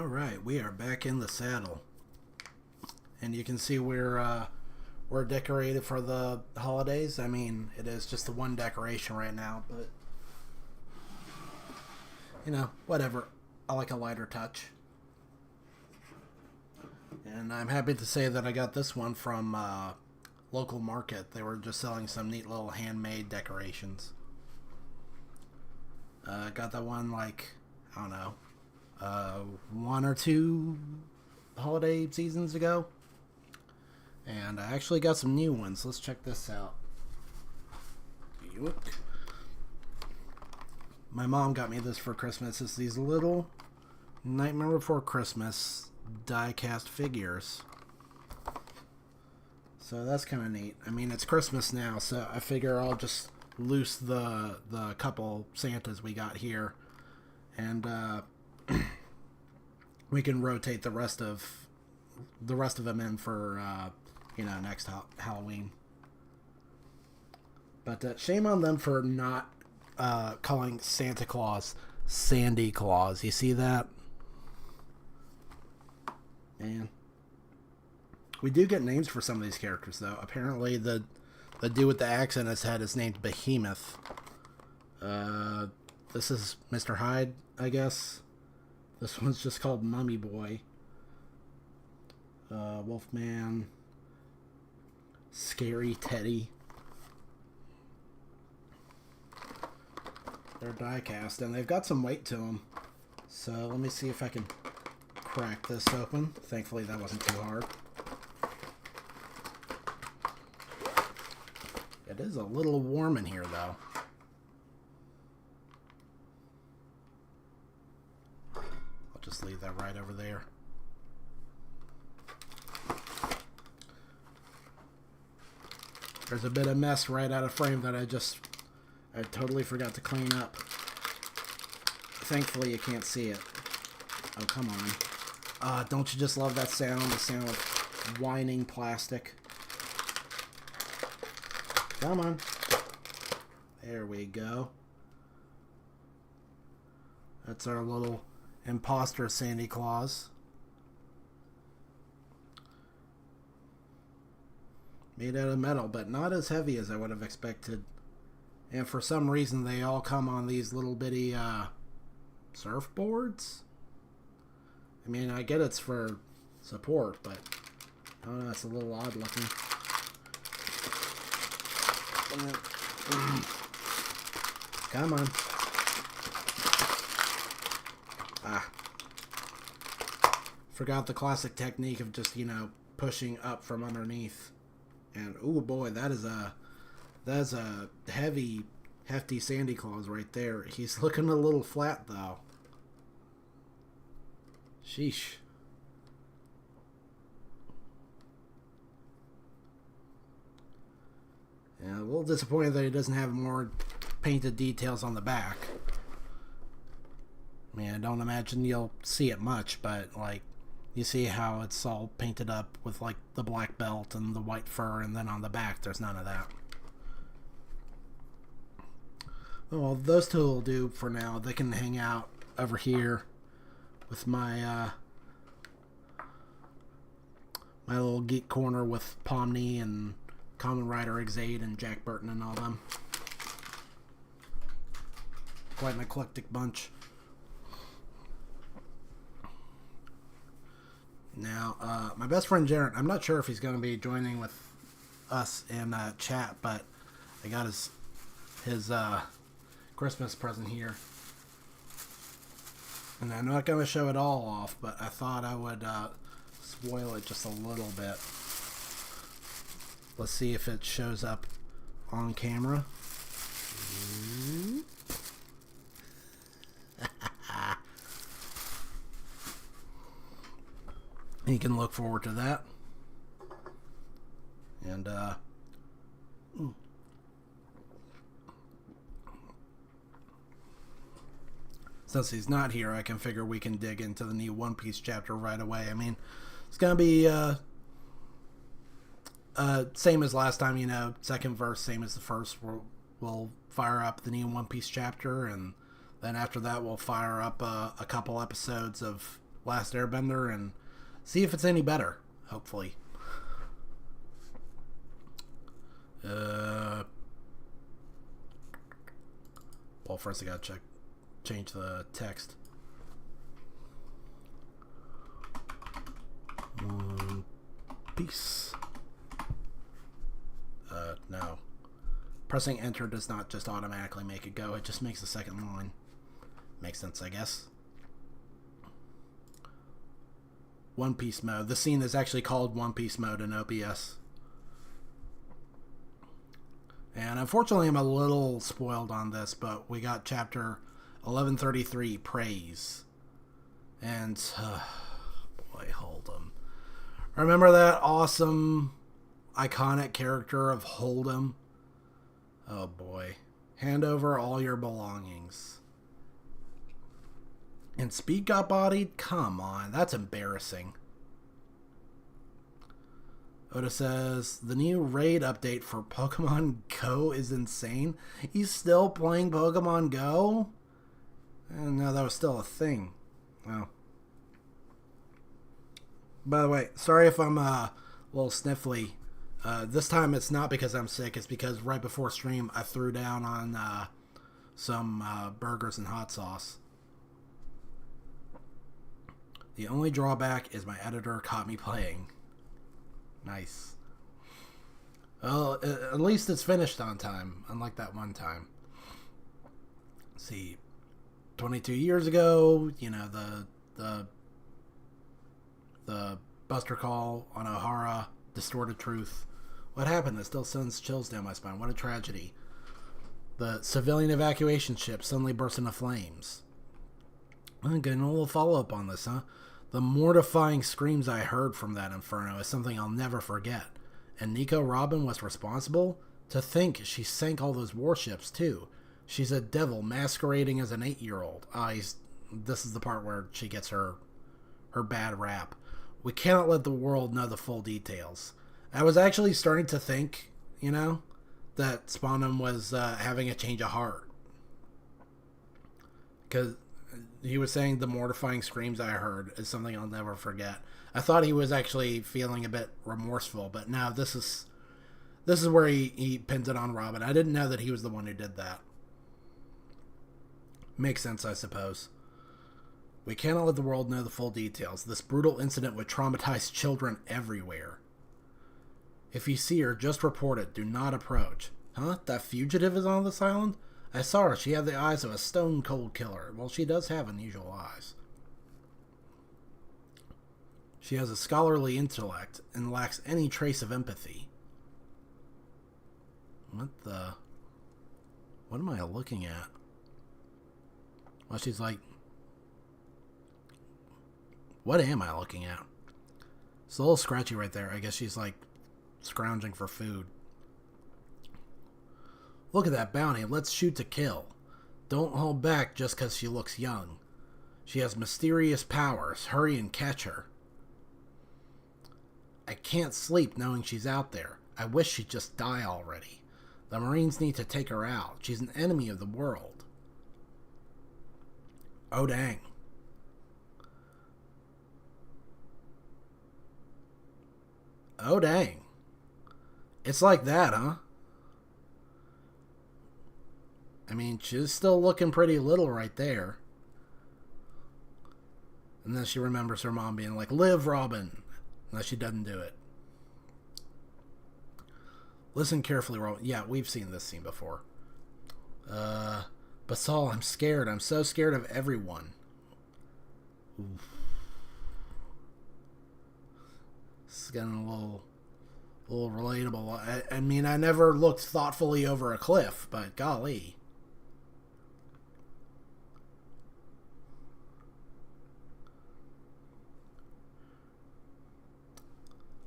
All right, we are back in the saddle, and you can see we're decorated for the holidays. I mean, it is just the one decoration right now, but whatever. I like a lighter touch, and I'm happy to say that I got this one from local market. They were just selling some neat little handmade decorations. Got that one like I don't know. One or two holiday seasons ago. And I actually got some new ones. Let's check this out. Look. My mom got me this for Christmas. It's these little Nightmare Before Christmas die-cast figures. So that's kind of neat. I mean, it's Christmas now, so I figure I'll just loose the couple Santas we got here. And, we can rotate the rest of them in for next Halloween. But shame on them for not calling Santa Claus Sandy Claus. You see that? Man, we do get names for some of these characters though. Apparently the dude with the axe in his head is named Behemoth. This is Mr. Hyde, I guess. This one's just called Mummy Boy. Wolfman. Scary Teddy. They're die-cast, and they've got some weight to them. So let me see if I can crack this open. Thankfully that wasn't too hard. It is a little warm in here, though. Just leave that right over there. There's a bit of mess right out of frame that I totally forgot to clean up. Thankfully you can't see it. Oh, come on. Don't you just love that sound? The sound of whining plastic. Come on. There we go. That's our little imposter Santa Claus. Made out of metal, but not as heavy as I would have expected. And for some reason they all come on these little bitty surfboards. I mean, I get it's for support, but I don't know, it's a little odd looking. Come on. Forgot the classic technique of just, pushing up from underneath. And, oh boy, that is a heavy, hefty Santa Claus right there. He's looking a little flat, though. Sheesh. Yeah, a little disappointed that he doesn't have more painted details on the back. I mean, I don't imagine you'll see it much, but, you see how it's all painted up with, the black belt and the white fur, and then on the back, there's none of that. Well, those two will do for now. They can hang out over here with my, my little geek corner with Pomni and Kamen Rider Exade and Jack Burton and all them. Quite an eclectic bunch. Now, my best friend Jared, I'm not sure if he's going to be joining with us in chat, but I got his Christmas present here. And I'm not going to show it all off, but I thought I would spoil it just a little bit. Let's see if it shows up on camera. You can look forward to that. And, since he's not here, I can figure we can dig into the new One Piece chapter right away. I mean, it's gonna be, same as last time, second verse, same as the first. We'll fire up the new One Piece chapter, and then after that we'll fire up a couple episodes of Last Airbender and see if it's any better, hopefully. Well, first I gotta change the text. One Piece. No. Pressing enter does not just automatically make it go, it just makes the second line. Makes sense, I guess. One Piece mode. The scene is actually called One Piece mode in OBS. And unfortunately, I'm a little spoiled on this, but we got chapter 1133, Praise. And, boy, Hold'em. Remember that awesome, iconic character of Hold'em? Oh, boy. Hand over all your belongings. And Speed got bodied? Come on, that's embarrassing. Oda says, the new raid update for Pokemon Go is insane. He's still playing Pokemon Go? And no, that was still a thing. Wow. By the way, sorry if I'm a little sniffly. This time it's not because I'm sick. It's because right before stream I threw down on some burgers and hot sauce. The only drawback is my editor caught me playing. Nice. Well, at least it's finished on time, unlike that one time. Let's see, 22 years ago, you know, the Buster Call on Ohara, distorted truth. What happened? That still sends chills down my spine. What a tragedy. The civilian evacuation ship suddenly burst into flames. I'm getting a little follow-up on this, huh? The mortifying screams I heard from that inferno is something I'll never forget. And Nico Robin was responsible? To think she sank all those warships, too. She's a devil masquerading as an 8-year-old. This is the part where she gets her bad rap. We cannot let the world know the full details. I was actually starting to think, you know, that Spawnum was having a change of heart. Because he was saying the mortifying screams I heard is something I'll never forget. I thought he was actually feeling a bit remorseful, but now this is where he pins it on Robin. I didn't know that he was the one who did that. Makes sense, I suppose. We cannot let the world know the full details. This brutal incident would traumatize children everywhere. If you see her, just report it. Do not approach. Huh? That fugitive is on this island? I saw her. She had the eyes of a stone-cold killer. Well, she does have unusual eyes. She has a scholarly intellect and lacks any trace of empathy. What am I looking at? Well, she's like... What am I looking at? It's a little scratchy right there. I guess she's like scrounging for food. Look at that bounty. Let's shoot to kill. Don't hold back just because she looks young. She has mysterious powers. Hurry and catch her. I can't sleep knowing she's out there. I wish she'd just die already. The Marines need to take her out. She's an enemy of the world. Oh, dang. Oh, dang. It's like that, huh? I mean, she's still looking pretty little right there. And then she remembers her mom being like, live, Robin. Unless she doesn't do it. Listen carefully, Robin. Yeah, we've seen this scene before. Basal, I'm scared. I'm so scared of everyone. Oof. This is getting a little relatable. I mean, I never looked thoughtfully over a cliff, but golly.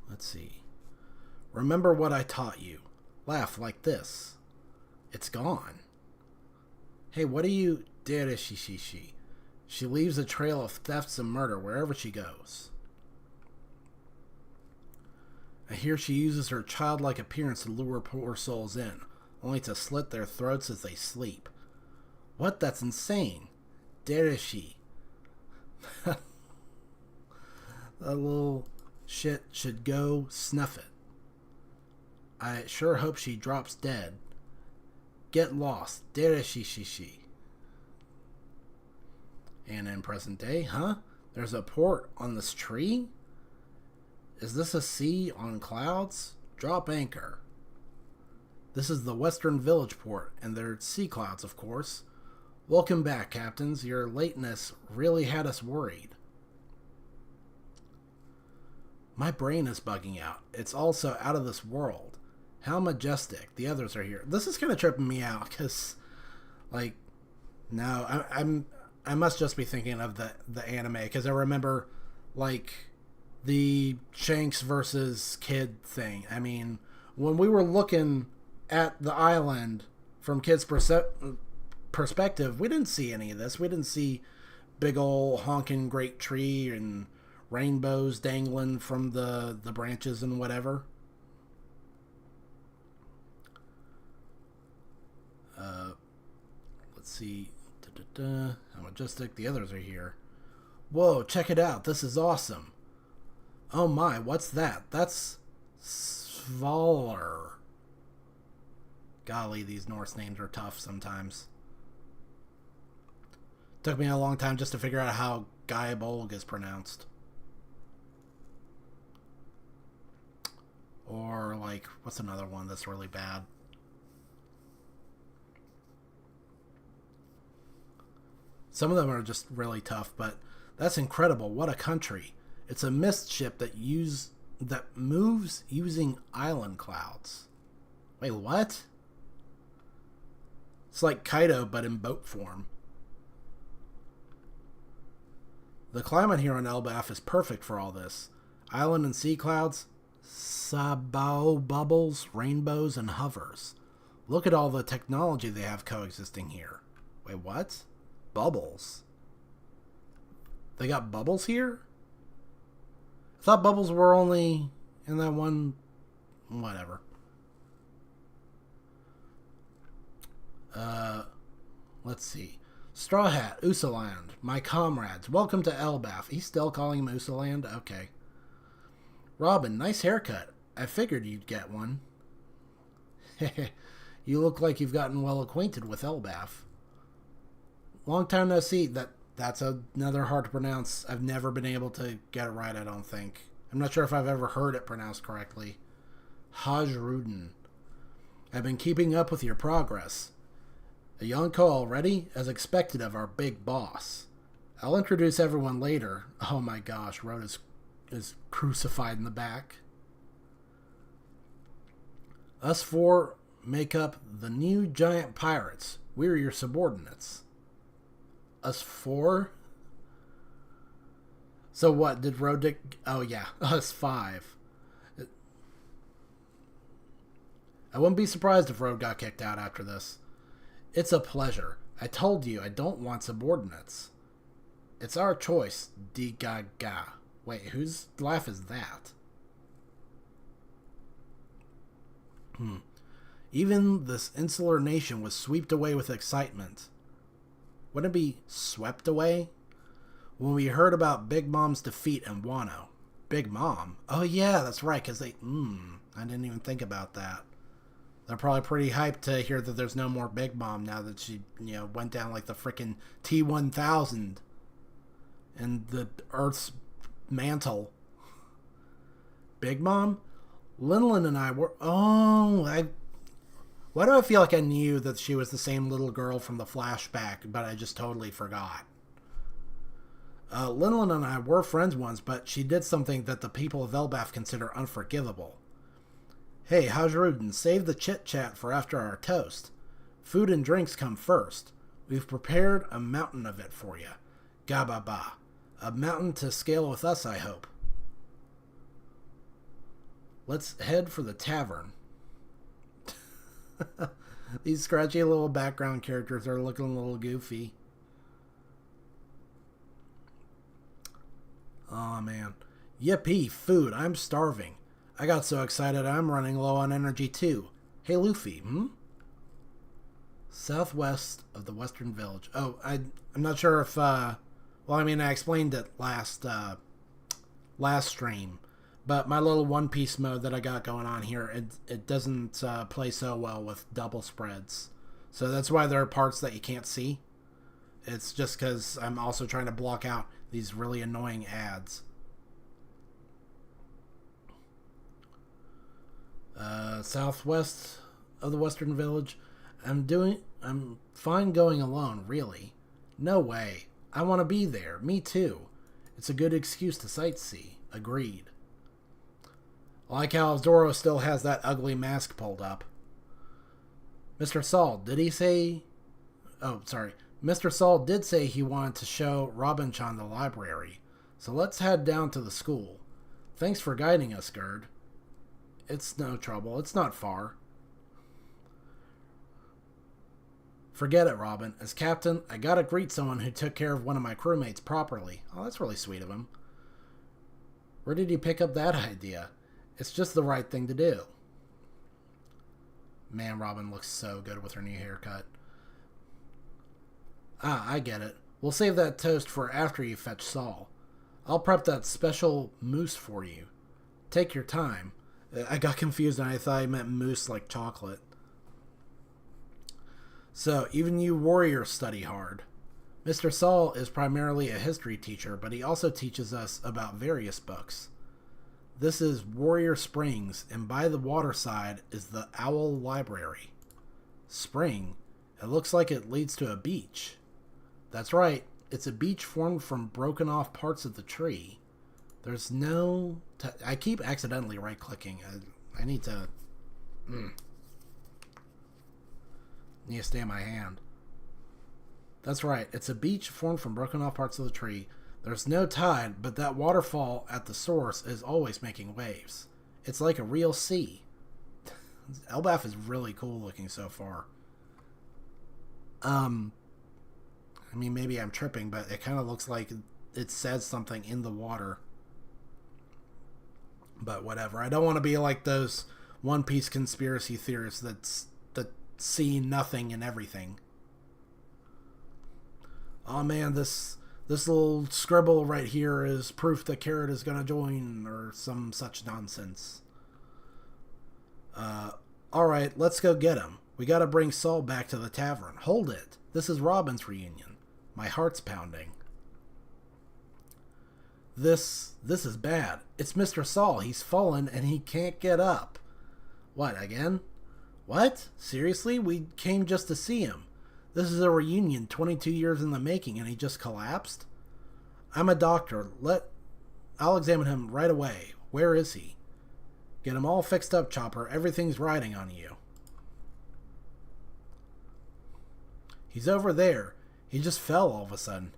Let's see. Remember what I taught you. Laugh like this. It's gone. Hey, what do you... She leaves a trail of thefts and murder wherever she goes. I hear she uses her childlike appearance to lure poor souls in, only to slit their throats as they sleep. What? That's insane. Derishi. That little shit should go snuff it. I sure hope she drops dead. Get lost. Dereshishishi. And in present day, huh? There's a port on this tree? Is this a sea on clouds? Drop anchor. This is the Western Village port, and there's sea clouds, of course. Welcome back, captains. Your lateness really had us worried. My brain is bugging out. It's also out of this world. How majestic. The others are here. This is kind of tripping me out, because, like, no, I must just be thinking of the anime, because I remember, like, the Shanks versus Kid thing. I mean, when we were looking at the island from Kid's perspective, we didn't see any of this. We didn't see big ol' honking great tree and rainbows dangling from the branches and whatever. Let's see. How majestic. The others are here. Whoa, check it out. This is awesome. Oh my, what's that? That's Svalar. Golly, these Norse names are tough sometimes. Took me a long time just to figure out how Gaibolg is pronounced. Or, like, what's another one that's really bad? Some of them are just really tough, but that's incredible. What a country. It's a mist ship that moves using island clouds. Wait, what? It's like Kaido, but in boat form. The climate here on Elbaf is perfect for all this. Island and sea clouds, sabao bubbles, rainbows, and hovers. Look at all the technology they have coexisting here. Wait, what? Bubbles? They got bubbles here? I thought bubbles were only in that one... Whatever. Let's see. Straw Hat, Usaland, my comrades, welcome to Elbaf. He's still calling him Usaland? Okay. Robin, nice haircut. I figured you'd get one. You look like you've gotten well acquainted with Elbaf. Long time no see. That's another hard to pronounce. I've never been able to get it right, I don't think. I'm not sure if I've ever heard it pronounced correctly. Hajrudin. I've been keeping up with your progress. A young call ready, as expected of our big boss. I'll introduce everyone later. Oh my gosh, Rhoda is crucified in the back. Us four make up the new giant pirates. We're your subordinates. Us four? So what, did Rhoda... Oh yeah, us five. I wouldn't be surprised if Rhoda got kicked out after this. It's a pleasure. I told you I don't want subordinates. It's our choice, Digaga. Wait, whose laugh is that? Even this insular nation was swept away with excitement. Wouldn't it be swept away? When we heard about Big Mom's defeat in Wano. Big Mom? Oh yeah, that's right, because they... I didn't even think about that. They're probably pretty hyped to hear that there's no more Big Mom now that she, went down like the frickin' T-1000 and the Earth's mantle. Big Mom? Linlin and I were... Why do I feel like I knew that she was the same little girl from the flashback, but I just totally forgot? Linlin and I were friends once, but she did something that the people of Elbaf consider unforgivable. Hey, Hajrudin, save the chit-chat for after our toast. Food and drinks come first. We've prepared a mountain of it for you. Gababa. A mountain to scale with us, I hope. Let's head for the tavern. These scratchy little background characters are looking a little goofy. Oh man. Yippee, food. I'm starving. I got so excited I'm running low on energy too. Hey Luffy, Southwest of the Western Village. Oh, I'm not sure if, I explained it last last stream. But my little One Piece mode that I got going on here, it doesn't play so well with double spreads. So that's why there are parts that you can't see. It's just because I'm also trying to block out these really annoying ads. Southwest of the Western Village. I'm fine going alone, really. No way. I want to be there. Me too. It's a good excuse to sightsee. Agreed. I like how Zoro still has that ugly mask pulled up. Mr. Saul, did he say... Oh, sorry. Mr. Saul did say he wanted to show Robin-chan the library. So let's head down to the school. Thanks for guiding us, Gerd. It's no trouble. It's not far. Forget it, Robin. As captain, I gotta greet someone who took care of one of my crewmates properly. Oh, that's really sweet of him. Where did you pick up that idea? It's just the right thing to do. Man, Robin looks so good with her new haircut. Ah, I get it. We'll save that toast for after you fetch Saul. I'll prep that special mousse for you. Take your time. I got confused and I thought I meant mousse like chocolate. So, even you warriors study hard. Mr. Saul is primarily a history teacher, but he also teaches us about various books. This is Warrior Springs, and by the waterside is the Owl Library. Spring? It looks like it leads to a beach. That's right, it's a beach formed from broken off parts of the tree. There's no... I keep accidentally right-clicking. I need to... Need to stay in my hand. That's right, it's a beach formed from broken off parts of the tree. There's no tide, but that waterfall at the source is always making waves. It's like a real sea. Elbaf is really cool looking so far. I mean, maybe I'm tripping, but it kind of looks like it says something in the water. But whatever. I don't want to be like those One Piece conspiracy theorists that see nothing in everything. Oh man, this little scribble right here is proof that Carrot is going to join, or some such nonsense. Alright, let's go get him. We gotta bring Saul back to the tavern. Hold it. This is Robin's reunion. My heart's pounding. This is bad. It's Mr. Saul. He's fallen and he can't get up. What, again? What? Seriously? We came just to see him. This is a reunion 22 years in the making and he just collapsed? I'm a doctor. I'll examine him right away. Where is he? Get him all fixed up, Chopper. Everything's riding on you. He's over there. He just fell all of a sudden.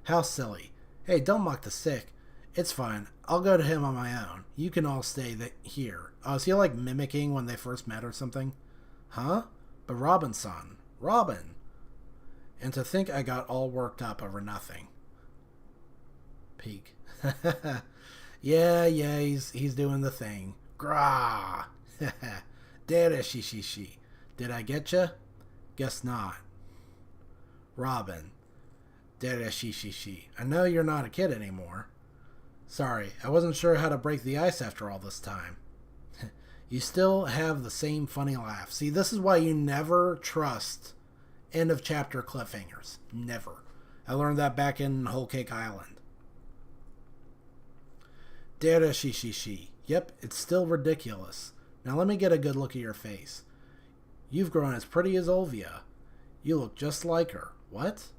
How silly. Hey, don't mock the sick. It's fine. I'll go to him on my own. You can all stay here. Oh, is he like mimicking when they first met or something? Huh? But Robin-san. Robin. And to think I got all worked up over nothing. Peek. yeah, he's doing the thing. Grah. Dada she. Did I get ya? Guess not. Robin. Dada she. I know you're not a kid anymore. Sorry, I wasn't sure how to break the ice after all this time. You still have the same funny laugh. See, this is why you never trust end of chapter cliffhangers. Never. I learned that back in Whole Cake Island. Dada she. Yep, it's still ridiculous. Now let me get a good look at your face. You've grown as pretty as Olvia. You look just like her. What?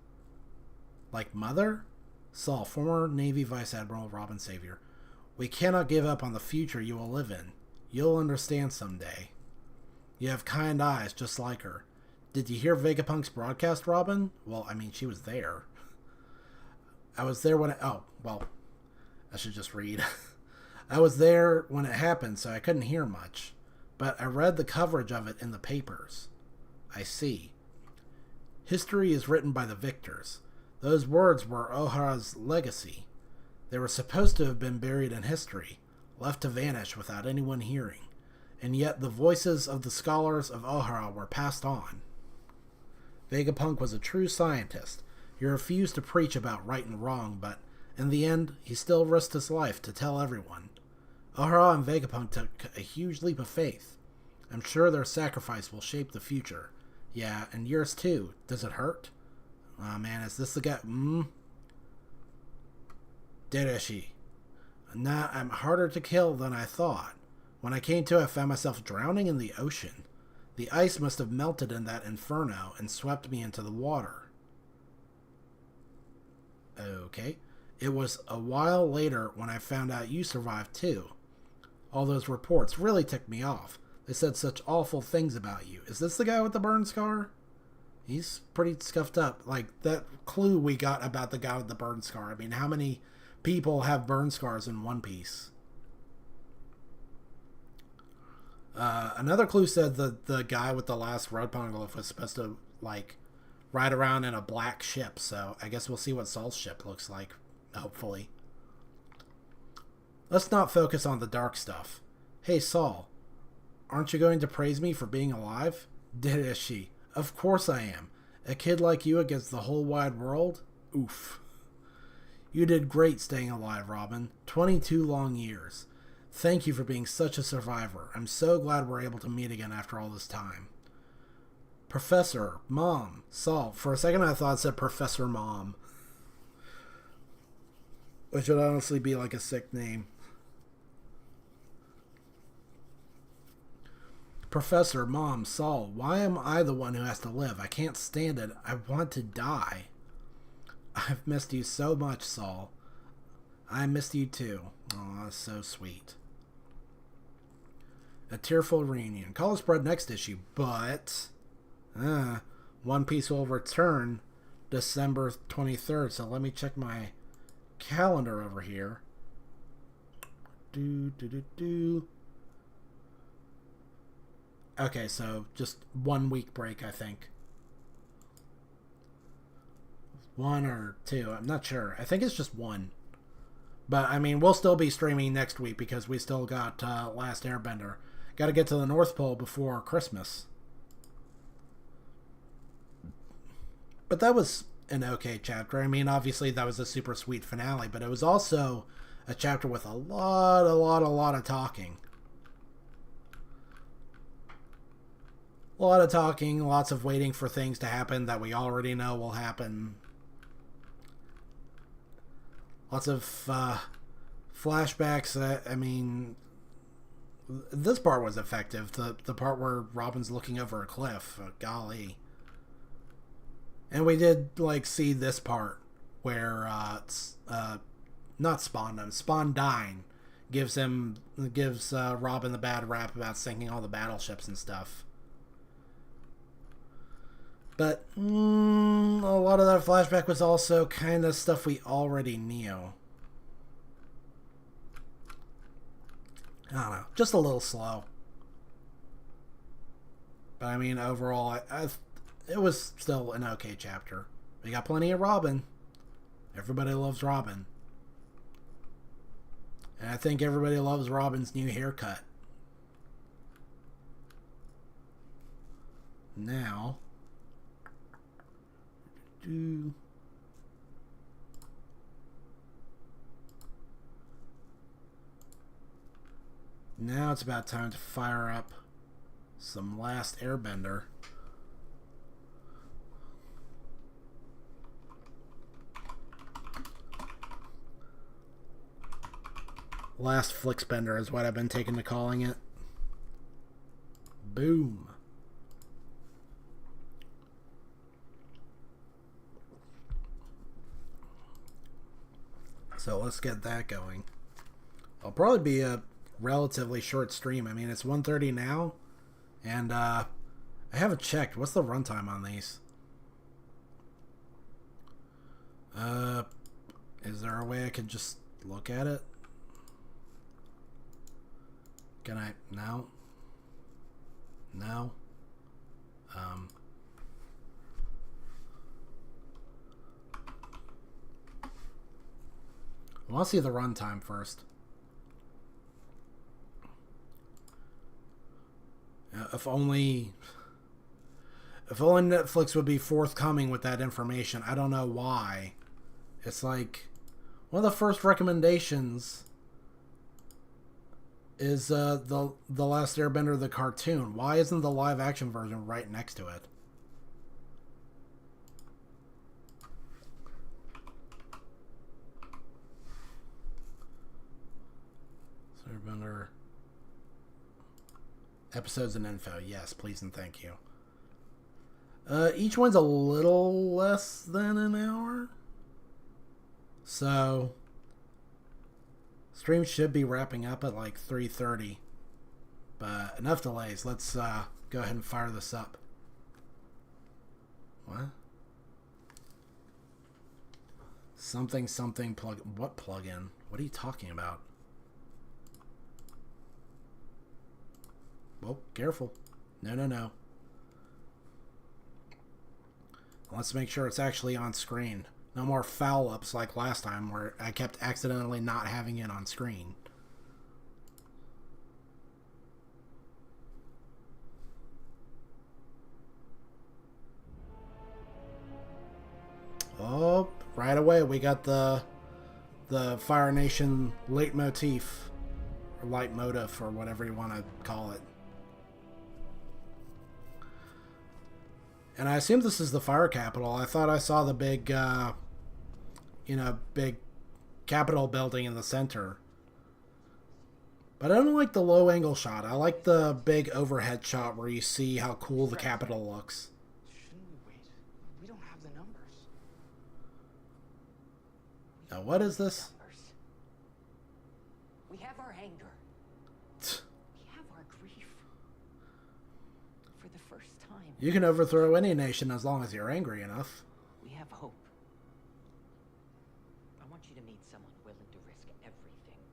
Like Mother? Saul, former Navy Vice Admiral Robin Savior. We cannot give up on the future you will live in. You'll understand someday. You have kind eyes just like her. Did you hear Vegapunk's broadcast, Robin? Well, I mean, she was there. I was there when it... Oh, well, I should just read. I was there when it happened, so I couldn't hear much. But I read the coverage of it in the papers. I see. History is written by the victors. Those words were Ohara's legacy. They were supposed to have been buried in history, left to vanish without anyone hearing, and yet the voices of the scholars of Ohara were passed on. Vegapunk was a true scientist. He refused to preach about right and wrong, but In the end, he still risked his life to tell everyone. O'Hara and Vegapunk took a huge leap of faith. I'm sure their sacrifice will shape the future. Yeah, and yours too. Does it hurt? Oh man, is this the guy? Dereshi. Nah, I'm harder to kill than I thought. When I came to, I found myself drowning in the ocean. The ice must have melted in that inferno and swept me into the water. Okay. It was a while later when I found out you survived too. All those reports really ticked me off. They said such awful things about you. Is this the guy with the burn scar? He's pretty scuffed up. Like, that clue we got about the guy with the burn scar. I mean, how many people have burn scars in One Piece? Another clue said that the guy with the last road poneglyph was supposed to, like, ride around in a black ship. So I guess we'll see what Saul's ship looks like, hopefully. Let's not focus on the dark stuff. Hey, Saul. Aren't you going to praise me for being alive? Did she? Of course I am. A kid like you against the whole wide world? Oof. You did great staying alive, Robin. 22 long years. Thank you for being such a survivor. I'm so glad we're able to meet again after all this time. Professor, Mom, Saul. For a second I thought it said Professor Mom. Which would honestly be like a sick name. Professor, Mom, Saul, why am I the one who has to live? I can't stand it. I want to die. I've missed you so much, Saul. I missed you too. Aw, that's so sweet. A tearful reunion. Call us Bread next issue, but One Piece will return December 23rd, so let me check my calendar over here. Okay, so just 1 week break, I think. 1 or 2, I'm not sure. I think it's just 1. But, I mean, we'll still be streaming next week because we still got Last Airbender. Got to get to the North Pole before Christmas. But that was an okay chapter. I mean, obviously that was a super sweet finale, but it was also a chapter with a lot of talking. A lot of talking, lots of waiting for things to happen that we already know will happen. Lots of flashbacks. I mean, this part was effective. The part where Robin's looking over a cliff. Golly. And we did, like, see this part where, not Spondon, Spondine gives Robin the bad rap about sinking all the battleships and stuff. But a lot of that flashback was also kind of stuff we already knew. I don't know, just a little slow. But I mean, overall, it was still an okay chapter. We got plenty of Robin. Everybody loves Robin. And I think everybody loves Robin's new haircut. Now... Now it's about time to fire up some Last Airbender. Last Flixbender is what I've been taking to calling it. Boom. So let's get that going. It'll probably be a relatively short stream. I mean, it's 1:30 now, and I haven't checked. What's the runtime on these? Is there a way I could just look at it? Can I? No. No. I want to see the runtime first. If only Netflix would be forthcoming with that information. I don't know why. It's like One of the first recommendations is the Last Airbender, the cartoon. Why isn't the live action version right next to it? Airbender episodes and info. Yes, please and thank you. Each one's a little less than an hour. So, stream should be wrapping up at like 3:30. But enough delays. Let's go ahead and fire this up. What? Something plug. What plugin? What are you talking about? Well, careful. No. Let's make sure it's actually on screen. No more foul ups like last time where I kept accidentally not having it on screen. Oh, right away we got the Fire Nation leitmotif, or leitmotif, or whatever you want to call it. And I assume this is the fire capital. I thought I saw the big, big Capitol building in the center. But I don't like the low angle shot. I like the big overhead shot where you see how cool the Capitol looks. Shouldn't we wait? We don't have the numbers. Now, what is this? We have our anger. We have our grief. For the first time. You can overthrow any nation as long as you're angry enough. We have hope. I want you to meet someone willing to risk everything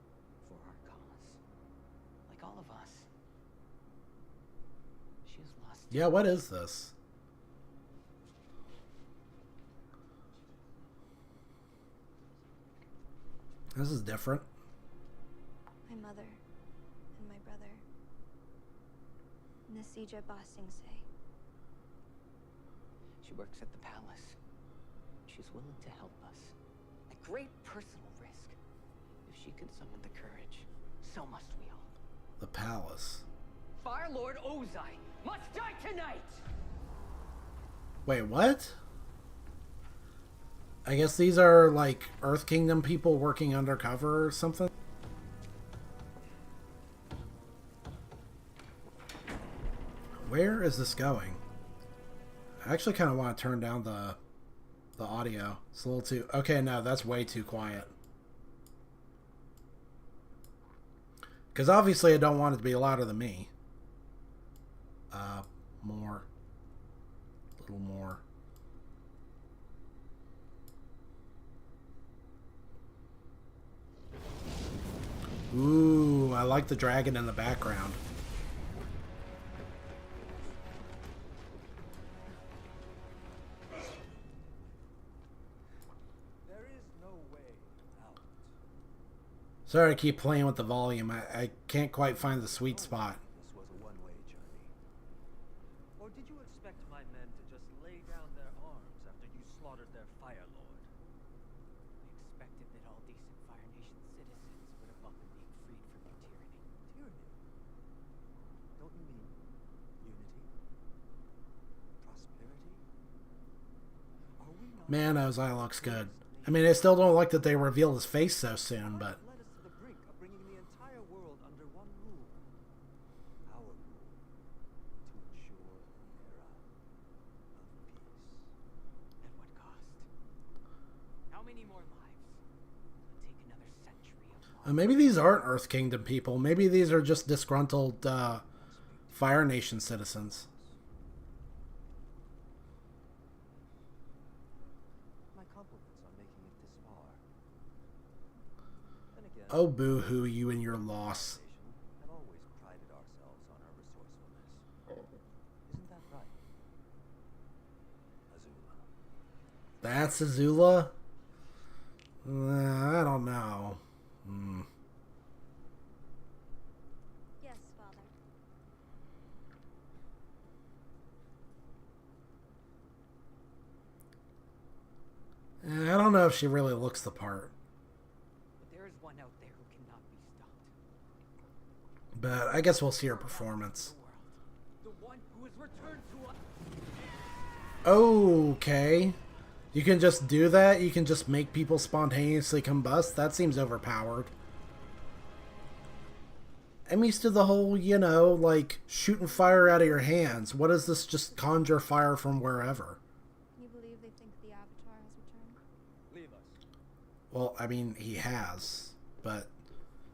for our cause. Like all of us. She has lost. Yeah, what is this? This is different. My mother and my brother. Nasija Basingsay. She works at the palace. She's willing to help us. At great personal risk. If she can summon the courage, so must we all. The palace. Fire Lord Ozai must die tonight! Wait, what? I guess these are like Earth Kingdom people working undercover or something? Where is this going? I actually kind of want to turn down the audio. It's a little too... Okay, no, that's way too quiet. Because obviously I don't want it to be louder than me. More. A little more. Ooh, I like the dragon in the background. There is no way out. Sorry, I keep playing with the volume. I can't quite find the sweet spot. This was a one-way journey. Or did you expect my men to just lay down their arms after you slaughtered their Fire Lord? I expected that all decent Fire Nation citizens would have welcomed being freed from your tyranny. Tyranny? Don't you mean unity? Prosperity? Are we not... Man, Ozai looks good. I mean, I still don't like that they revealed his face so soon, but... led us to the brink of bringing the entire world under one rule. Our rule. To ensure an era of peace. At what cost? How many more lives? It'll take another century of maybe these aren't Earth Kingdom people. Maybe these are just disgruntled Fire Nation citizens. My compliments on making it this far. Then again, Oh, boo-hoo, you and your loss. have always prided ourselves on our resourcefulness. Isn't that right? Azula. That's Azula? I don't know. Yes, Father. I don't know if she really looks the part. there who cannot be stopped. But I guess we'll see her performance. The one who has returned to us. Okay. You can just do that? You can just make people spontaneously combust? That seems overpowered. I'm used to the whole, you know, like, shooting fire out of your hands. What does this just conjure fire from wherever? You believe they think the Avatar has returned? Leave us. Well, I mean, he has. But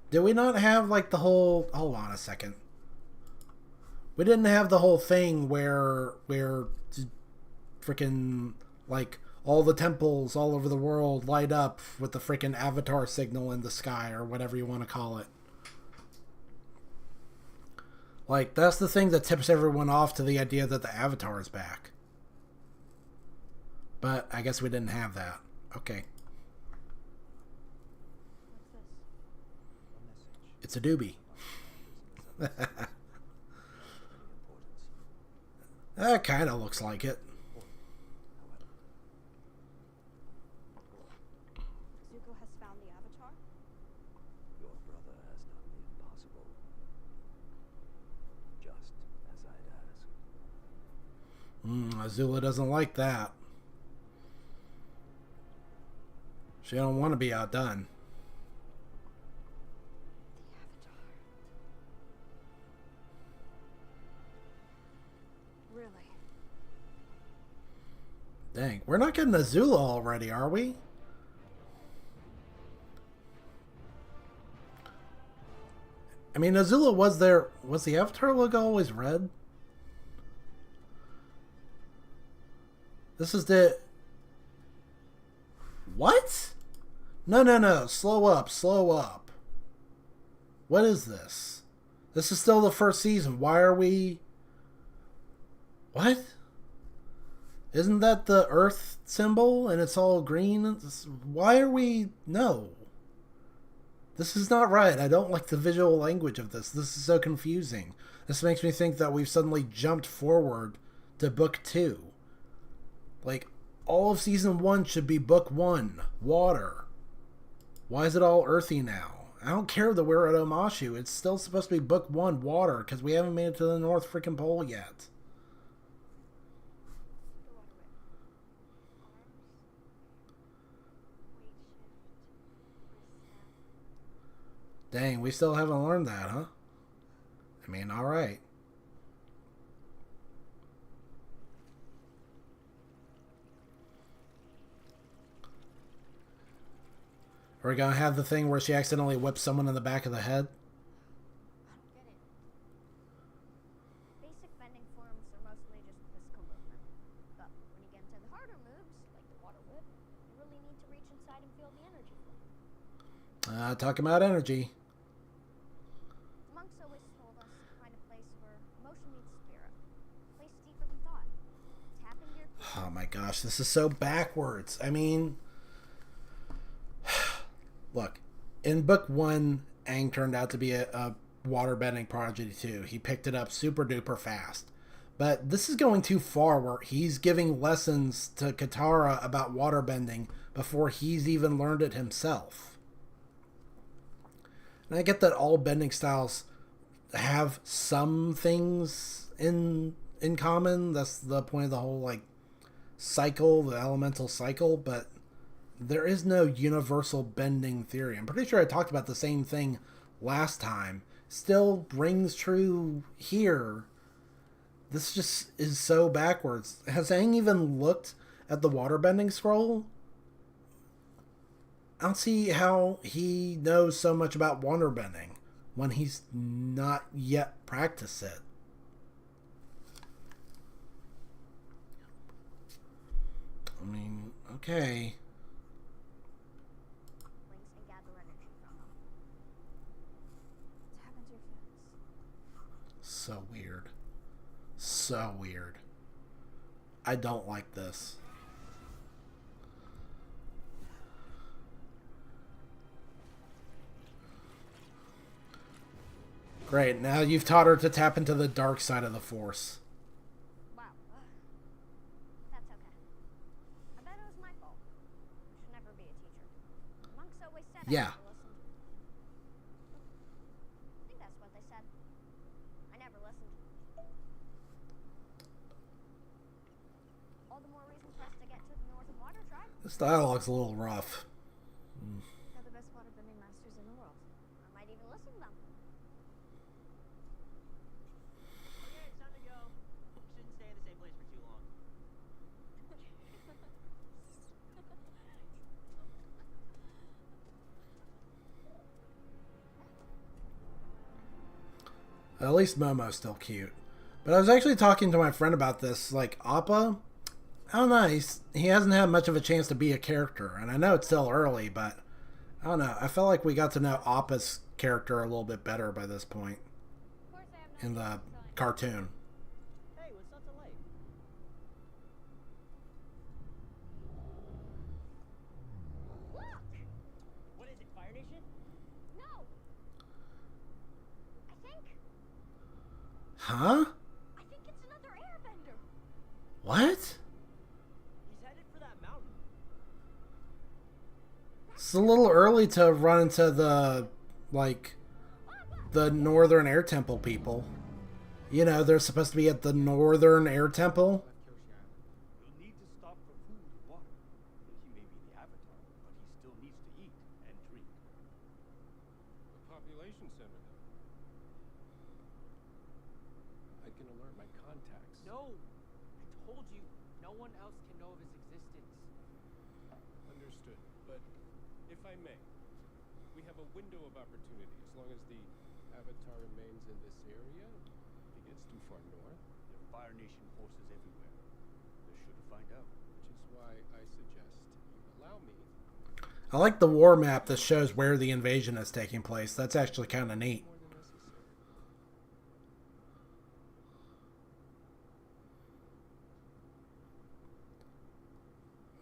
did we not have, like, the whole... Hold on a second. We didn't have the whole thing where freaking, like, all the temples all over the world light up with the freaking Avatar signal in the sky, or whatever you want to call it. Like, that's the thing that tips everyone off to the idea that the Avatar is back. But I guess we didn't have that. Okay. What's this? A message. It's a doobie. That kind of looks like it. Zuko has found the Avatar? Your brother has done the impossible. Just as I'd asked. Azula doesn't like that. She don't want to be outdone. The Avatar. Really? Dang, we're not getting Azula already, are we? I mean, Azula was there. Was the Avatar logo always red? This is the... What? No. Slow up, slow up. What is this? This is still the first season. Why are we... What? Isn't that the Earth symbol and it's all green? Why are we... No. This is not right. I don't like the visual language of this. This is so confusing. This makes me think that we've suddenly jumped forward to book 2. Like, all of season 1 should be book 1. Water. Why is it all earthy now? I don't care that we're at Omashu. It's still supposed to be book 1, water, because we haven't made it to the North freaking Pole yet. Dang, we still haven't learned that, huh? I mean, alright. Are we gonna have the thing where she accidentally whips someone in the back of the head? I don't get it. Basic bending forms are mostly just physical movement. But when you get into the harder moves, like the water whip, you really need to reach inside and feel the energy flow. Talking about energy. Monks always told us to find a place where emotion meets spirit. A place deeper than thought. Tap into your... Oh my gosh, this is so backwards. I mean... Look, in book 1, Aang turned out to be a waterbending prodigy too. He picked it up super duper fast. But this is going too far where he's giving lessons to Katara about waterbending before he's even learned it himself. And I get that all bending styles have some things in common. That's the point of the whole, like, cycle, the elemental cycle, but there is no universal bending theory. I'm pretty sure I talked about the same thing last time. Still rings true here. This just is so backwards. Has Aang even looked at the waterbending scroll? I don't see how he knows so much about waterbending when he's not yet practiced it. I mean, okay. and gather energy from them. Tap into your fins. So weird. So weird. I don't like this. Great, now you've taught her to tap into the dark side of the Force. Wow. That's okay. I bet it was my fault. I should never be a teacher. Monks always said I Yeah. had to listen. listened. All the more reason for us to get to the Northern Water Tribe. This dialogue's a little rough. They're the best waterbending masters in the world. I might even listen to them. Okay, it's time to go. Shouldn't stay in the same place for too long. At least Momo's still cute. But I was actually talking to my friend about this. Like, Appa, I don't know. He hasn't had much of a chance to be a character. And I know it's still early, but I don't know. I felt like we got to know Appa's character a little bit better by this point Of course, I have no in the idea. cartoon. Hey, what's up to light? Look! What is it, Fire Nation? No! Huh? I think it's another airbender. What? He's headed for that mountain. It's a little early to run into the, like, the Northern Air Temple people. You know, they're supposed to be at the Northern Air Temple. You'll need to stop for food and water. He may be the Avatar, but he still needs to eat and drink. The population center, then. I can alert my contacts. No! I told you, no one else can know of his existence. Understood. But if I may, we have a window of opportunity as long as the Avatar remains in this area. If he gets too far north, There are Fire Nation forces everywhere. They're sure to find out. which is why I suggest you allow me. I like the war map that shows where the invasion is taking place. That's actually kind of neat. More than necessary.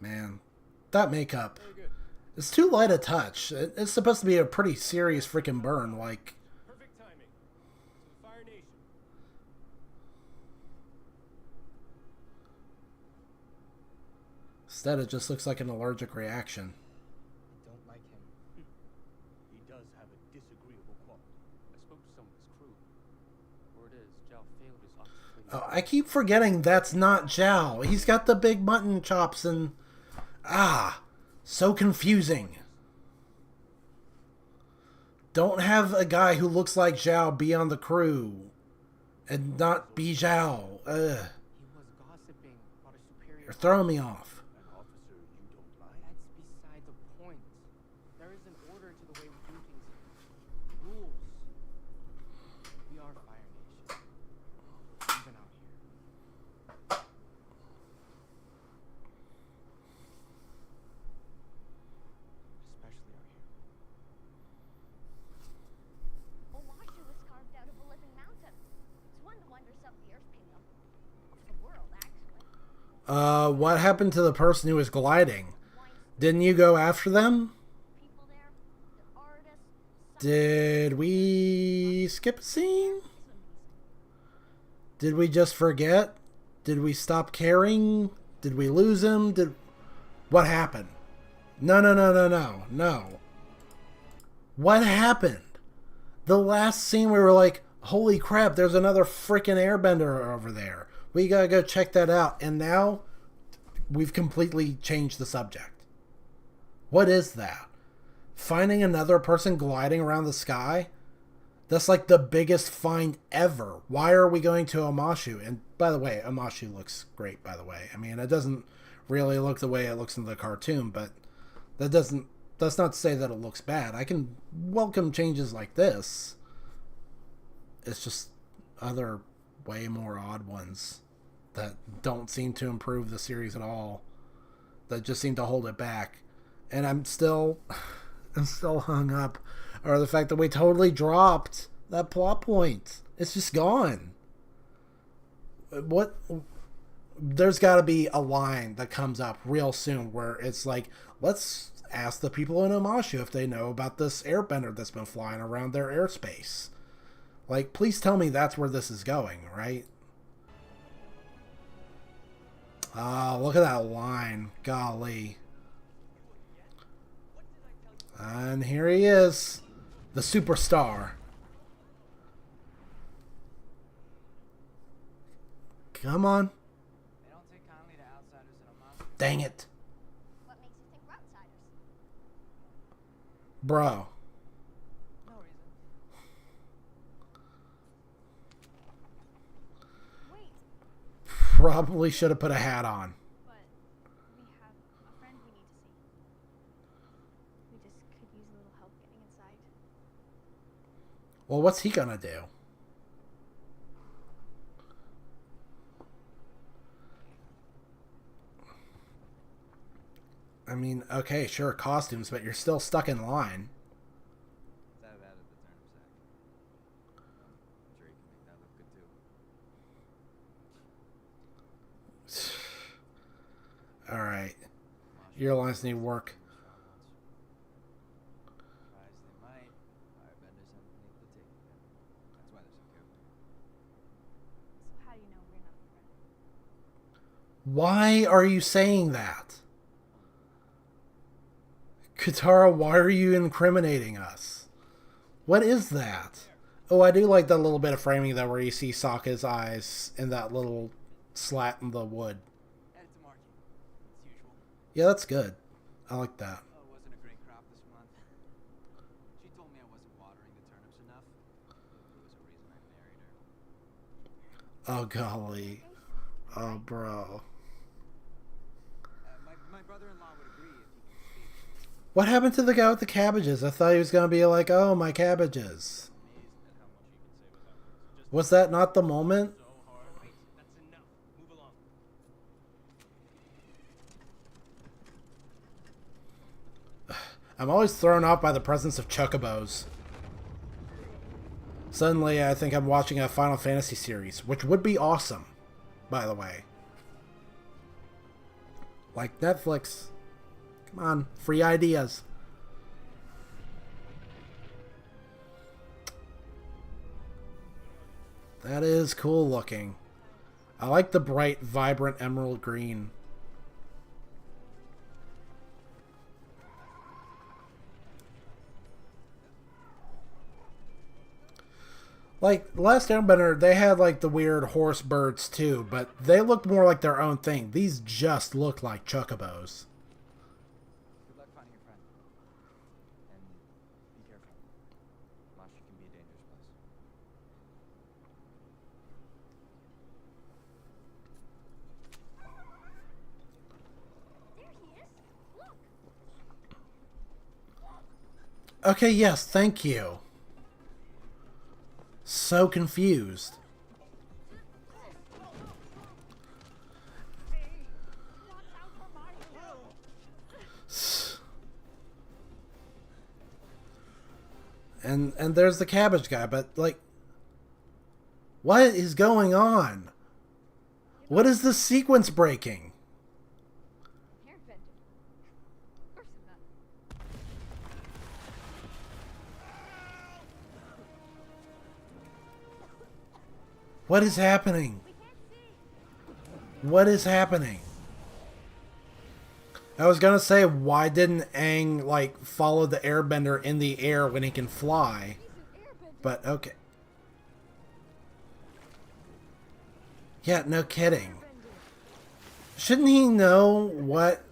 Man, that makeup. Very good. It's too light a touch. It's supposed to be a pretty serious freaking burn. Like, Perfect timing. To the Fire Nation. instead it just looks like an allergic reaction. I don't like him. He does have a disagreeable quality. I spoke to some of his crew. Word is, Zhao failed his oxygen. Oh, I keep forgetting that's not Zhao. He's got the big mutton chops and... so confusing. Don't have a guy who looks like Zhao be on the crew and not be Zhao. He was gossiping about a superior. You're throwing me off. An officer you don't like? That's beside the point. There is an order to the way we do things here. Rules. We are Fire Nation. Even out here. Especially out here. Omashu was carved out of a living mountain. It's one of the wonders of the Earth Kingdom. Of the world, actually. What happened to the person who was gliding? Didn't you go after them? People there, the artists, Did we skip a scene? Did we just forget? Did we stop caring? Did we lose him? What happened? No. What happened? The last scene we were like, holy crap, there's another freaking airbender over there. We gotta go check that out. And now we've completely changed the subject. What is that? Finding another person gliding around the sky? That's like the biggest find ever. Why are we going to Omashu? And by the way, Omashu looks great, by the way. I mean, it doesn't really look the way it looks in the cartoon, but that's not to say that it looks bad. I can welcome changes like this. It's just other way more odd ones that don't seem to improve the series at all. That just seem to hold it back. And I'm still hung up over the fact that we totally dropped that plot point. It's just gone. What? There's got to be a line that comes up real soon where it's like, let's ask the people in Omashu if they know about this airbender that's been flying around their airspace. Like, please tell me that's where this is going, right? Oh, look at that line. Golly. And here he is. The superstar. Come on. They don't take kindly to outsiders in a monster. Dang it. What makes you think we're outsiders? Bro. No reason. Wait, Probably should have put a hat on. but we have a friend we need to see. We just could use a little help getting inside. Well, what's he gonna do? I mean, okay, sure, costumes, but you're still stuck in line. That added the turnip sack. I'm sure you can make that look good too. Alright. Your lines need work. Surprised they might. Airbenders haven't been able to take it yet. That's why they're so careful. So how do you know we're not a friend? Why are you saying that? Katara, why are you incriminating us? What is that? Oh, I do like that little bit of framing though where you see Sokka's eyes in that little slat in the wood. Add it to market. As usual. Yeah, that's good. I like that. Oh, it wasn't a great crop this month. She told me I wasn't watering the turnips enough. There was a reason I married her. Oh, golly. Oh, bro. My brother-in-law would agree if he could speak. What happened to the guy with the cabbages? I thought he was going to be like, oh, my cabbages. Amazed at how much you can say without words. Just Was that not the moment? so hard. Wait, that's enough. Move along. I'm always thrown off by the presence of chocobos. Suddenly, I think I'm watching a Final Fantasy series, which would be awesome, by the way. Like Netflix. Come on, free ideas. That is cool looking. I like the bright, vibrant emerald green. Like, Last Airbender, they had, like, the weird horse birds, too, but they looked more like their own thing. These just look like chocobos. Good luck finding your friend. And be careful. Masha can be a dangerous place. There he is. Look. Okay, yes, thank you. So confused. And there's the cabbage guy, but like, what is going on? What is the sequence breaking? Airbending. Of course I'm not. What is happening? We can't see. What is happening? I was gonna say, why didn't Aang, like, follow the airbender in the air when he can fly? He's an airbender. But, okay. Yeah, no kidding. Shouldn't he know what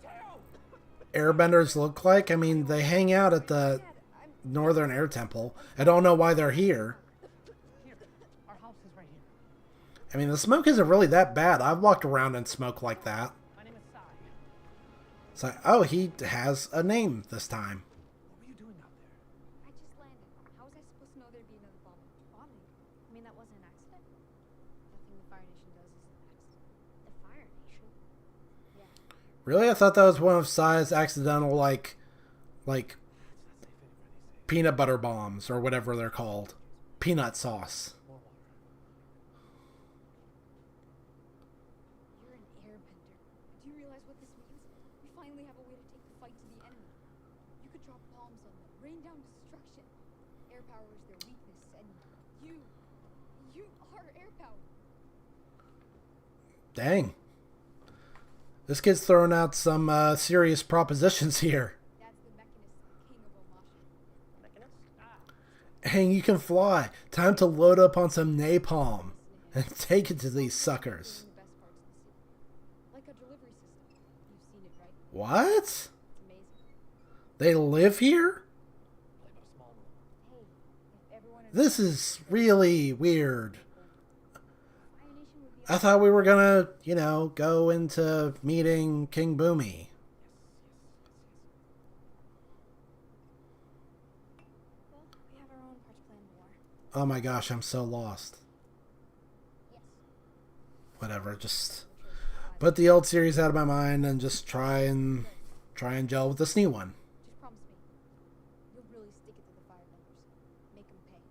airbenders look like? I mean, they hang out at the Northern Air Temple. I don't know why they're here. Here, our house is right here. I mean, the smoke isn't really that bad. I've walked around in smoke like that. My name is Sai. So, oh, he has a name this time. What were you doing out there? I just landed. How was I supposed to know there'd be another bomb? Bombing? I mean, that wasn't an accident. Nothing the Fire Nation does is an accident. The Fire Nation? Yeah. Really? I thought that was one of Sai's accidental, like peanut butter bombs or whatever they're called. Peanut sauce. More water. You're an airbender. Do you realize what this means? We finally have a way to take the fight to the enemy. You could drop bombs on them, rain down destruction. Air power is their weakness, and you are air power. Dang. This kid's throwing out some serious propositions here. That's the Mechanist, king of Omasha. Mechanist? Ah. Hang, you can fly. Time to load up on some napalm and take it to these suckers. Doing the best What? It's amazing. They live here? Play but a small role. Hey, if everyone in This is really weird. Fire Nation would be I thought we were gonna, you know, go into meeting King Boomy. Well, we have our own part to play in the war. Oh my gosh, I'm so lost. Yes. Whatever, just put the old series out of my mind and just try and gel with this new one. Just promise me. You'll really stick it to the firebenders. Make them pay.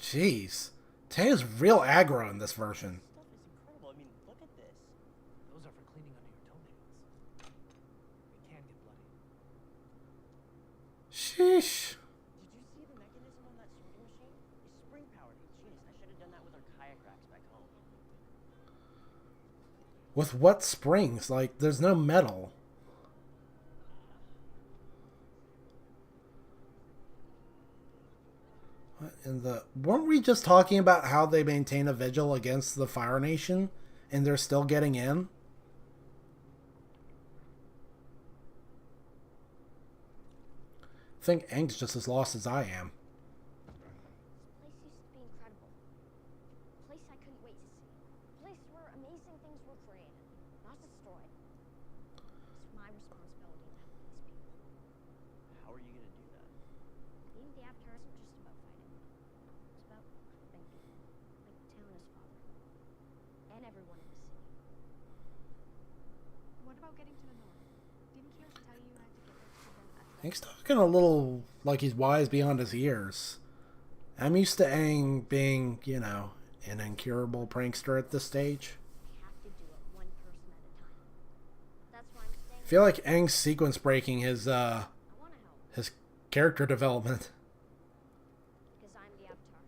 Jeez. Taya's real aggro in this version. Stuff is incredible. I mean, look at this. Those are for cleaning under your toenails. They can get bloody. Sheesh. Did you see the mechanism on that sorting machine? It's spring powered. Genius. I should have done that with our kayak racks back home. With what springs? Like, there's no metal. What in the... Weren't we just talking about how they maintain a vigil against the Fire Nation? And they're still getting in? I think Aang's just as lost as I am. This place used to be incredible. A place I couldn't wait to see. A place where amazing things were created, not destroyed. It's my responsibility to help these people. How are you going to do that? Being the Avatar isn't just about fighting. It's about helping people, like Tana's father. And everyone in the city. What about getting to the north? Didn't Kira tell you how to get there to them at Aang's talking a little like he's wise beyond his years. I'm used to Aang being, you know, an incurable prankster at this stage. We have to do it one person at a time. That's why I'm staying. I feel like Aang's sequence breaking his I want to help, his character development. because I'm the Avatar.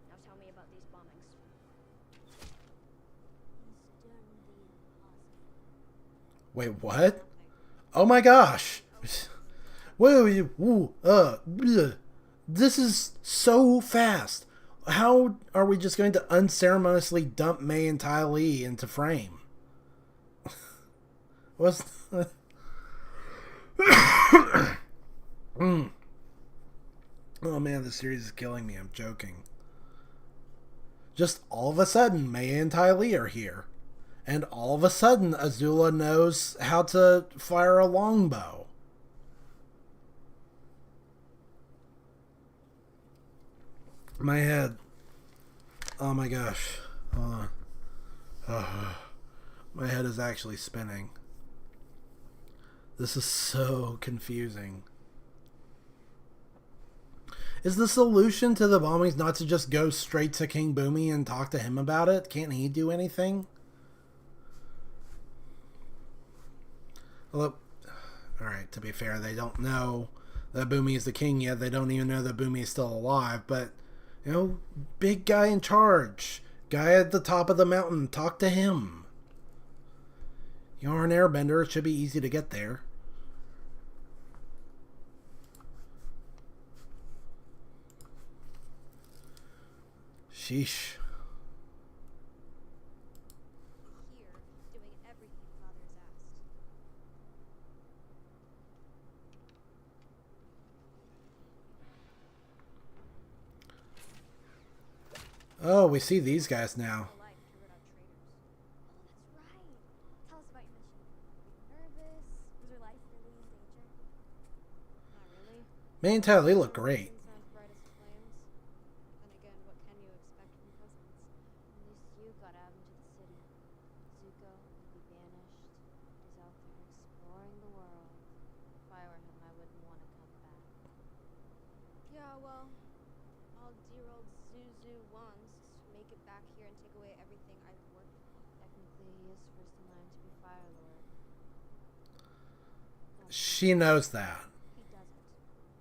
Now tell me about these bombings. He's done the impossible. Wait, what? Oh my gosh! Whoa, woo, bleh. This is so fast. How are we just going to unceremoniously dump Mei and Ty Lee into frame? What's Oh man, this series is killing me. I'm joking. Just all of a sudden, Mei and Ty Lee are here. And all of a sudden, Azula knows how to fire a longbow. My head. Oh my gosh. Hold on. My head is actually spinning. This is so confusing. Is the solution to the bombings not to just go straight to King Boomy and talk to him about it? Can't he do anything? Well, alright, to be fair, they don't know that Boomy is the king yet. They don't even know that Boomy is still alive. But, you know, big guy in charge. Guy at the top of the mountain. Talk to him. You're an airbender. It should be easy to get there. Sheesh. here, doing everything Father has asked. Oh, we see these guys now. For life to root out traitors. Oh, that's right. Tell us about your mission. Were you nervous? Was your life really in danger? Not really. Mei and Ty Lee look great. Didn't sound bright as flames. Then again, what can you expect from cousins? At least you got out into the city. Zuko will be banished. He's out there exploring the world. If I were him, I wouldn't want to come back. Yeah, well, all dear old Zuzu wants to make it back here and take away everything I've worked for. Technically, he is first in line to be Fire Lord. She knows that. He doesn't.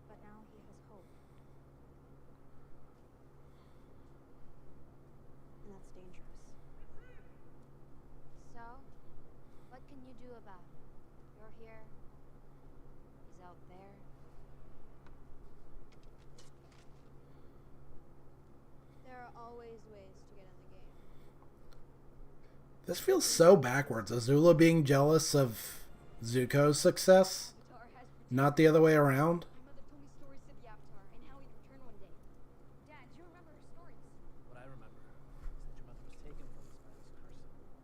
But now he has hope. And that's dangerous. So, what can you do about it? You're here. He's out there. There are always ways to get in the game. This feels so backwards. Azula being jealous of Zuko's success, Avatar has protected not the other way around. my mother told me stories to the Avatar and how he'd return one day. Dad, do you remember her stories? What I remember is that your mother was taken from us by this curse.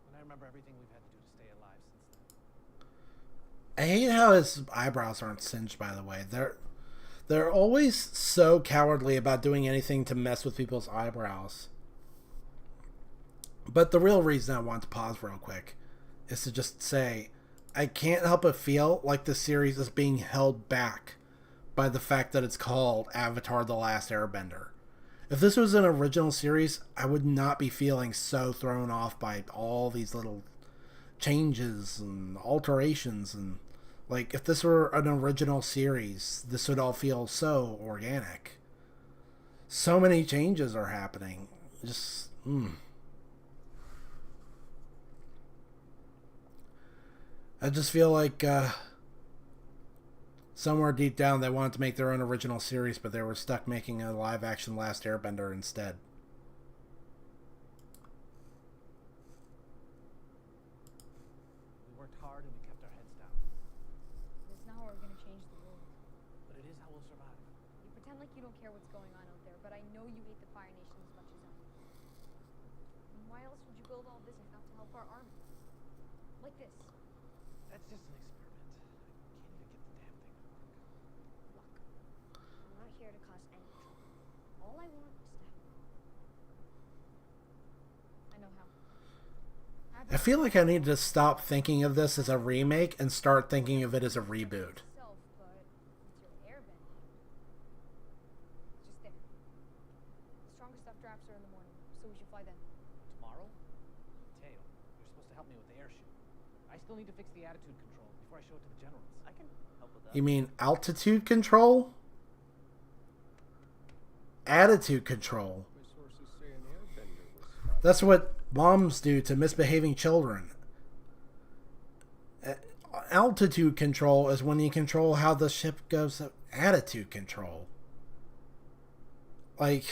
And I remember everything we've had to do to stay alive since then. I hate how his eyebrows aren't singed, by the way. They're always so cowardly about doing anything to mess with people's eyebrows. But the real reason I want to pause real quick is to just say, I can't help but feel like the series is being held back by the fact that it's called Avatar: The Last Airbender. If this was an original series, I would not be feeling so thrown off by all these little changes and alterations. And like, if this were an original series, this would all feel so organic. So many changes are happening. Just, I just feel like somewhere deep down they wanted to make their own original series, but they were stuck making a live-action Last Airbender instead. We worked hard and we kept our heads down. That's not how we're gonna change the world. But it is how we'll survive. You pretend like you don't care what's going on out there, but I know you hate the Fire Nation as much as I do. And why else would you build all this if not to help our army? Like this. That's just an experiment. I can't even get the damn thing to work. Look, I'm not here to cause any trouble. All I want is to help. I know how. I feel like I need to stop thinking of this as a remake and start thinking of it as a reboot. Yourself, but with your airbending. Just there. The strongest stuff drops are in the morning, so we should fly then. Tomorrow? Teo, you're supposed to help me with the airship. I still need to fix the attitude control before I show it to the generals. I can help with that. You mean altitude control? Attitude control. My sources say an airbender was spotted. That's what moms do to misbehaving children. Altitude control is when you control how the ship goes up. Attitude control. Like,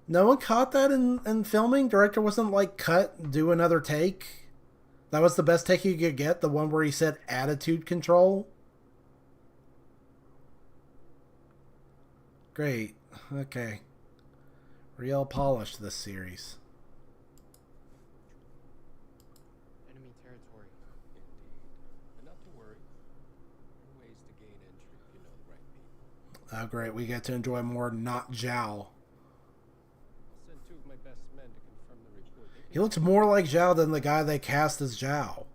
no one caught that in filming? Director wasn't like, cut, do another take? That was the best take you could get? The one where he said attitude control? Great. Okay. Real polished, this series. Enemy territory. Indeed. And not to worry. There are ways to gain entry if you know the right people. Oh, great. We get to enjoy more not Zhao. I'll send two of my best men to confirm the report. They He can- looks more like Zhao than the guy they cast as Zhao.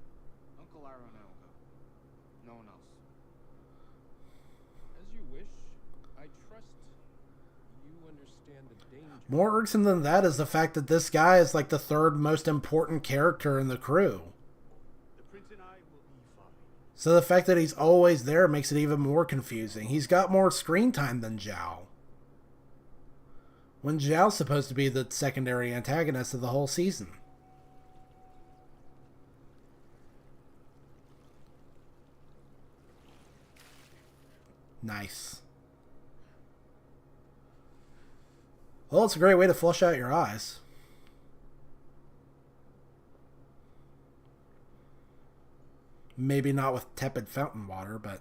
Uncle Lyra and I will go. No one else. As you wish. I trust you understand the danger. More irksome than that is the fact that this guy is like the third most important character in the crew. The prince and I will be fine. So the fact that he's always there makes it even more confusing. He's got more screen time than Zhao. When Zhao's supposed to be the secondary antagonist of the whole season. Nice. Well, it's a great way to flush out your eyes. Maybe not with tepid fountain water, but...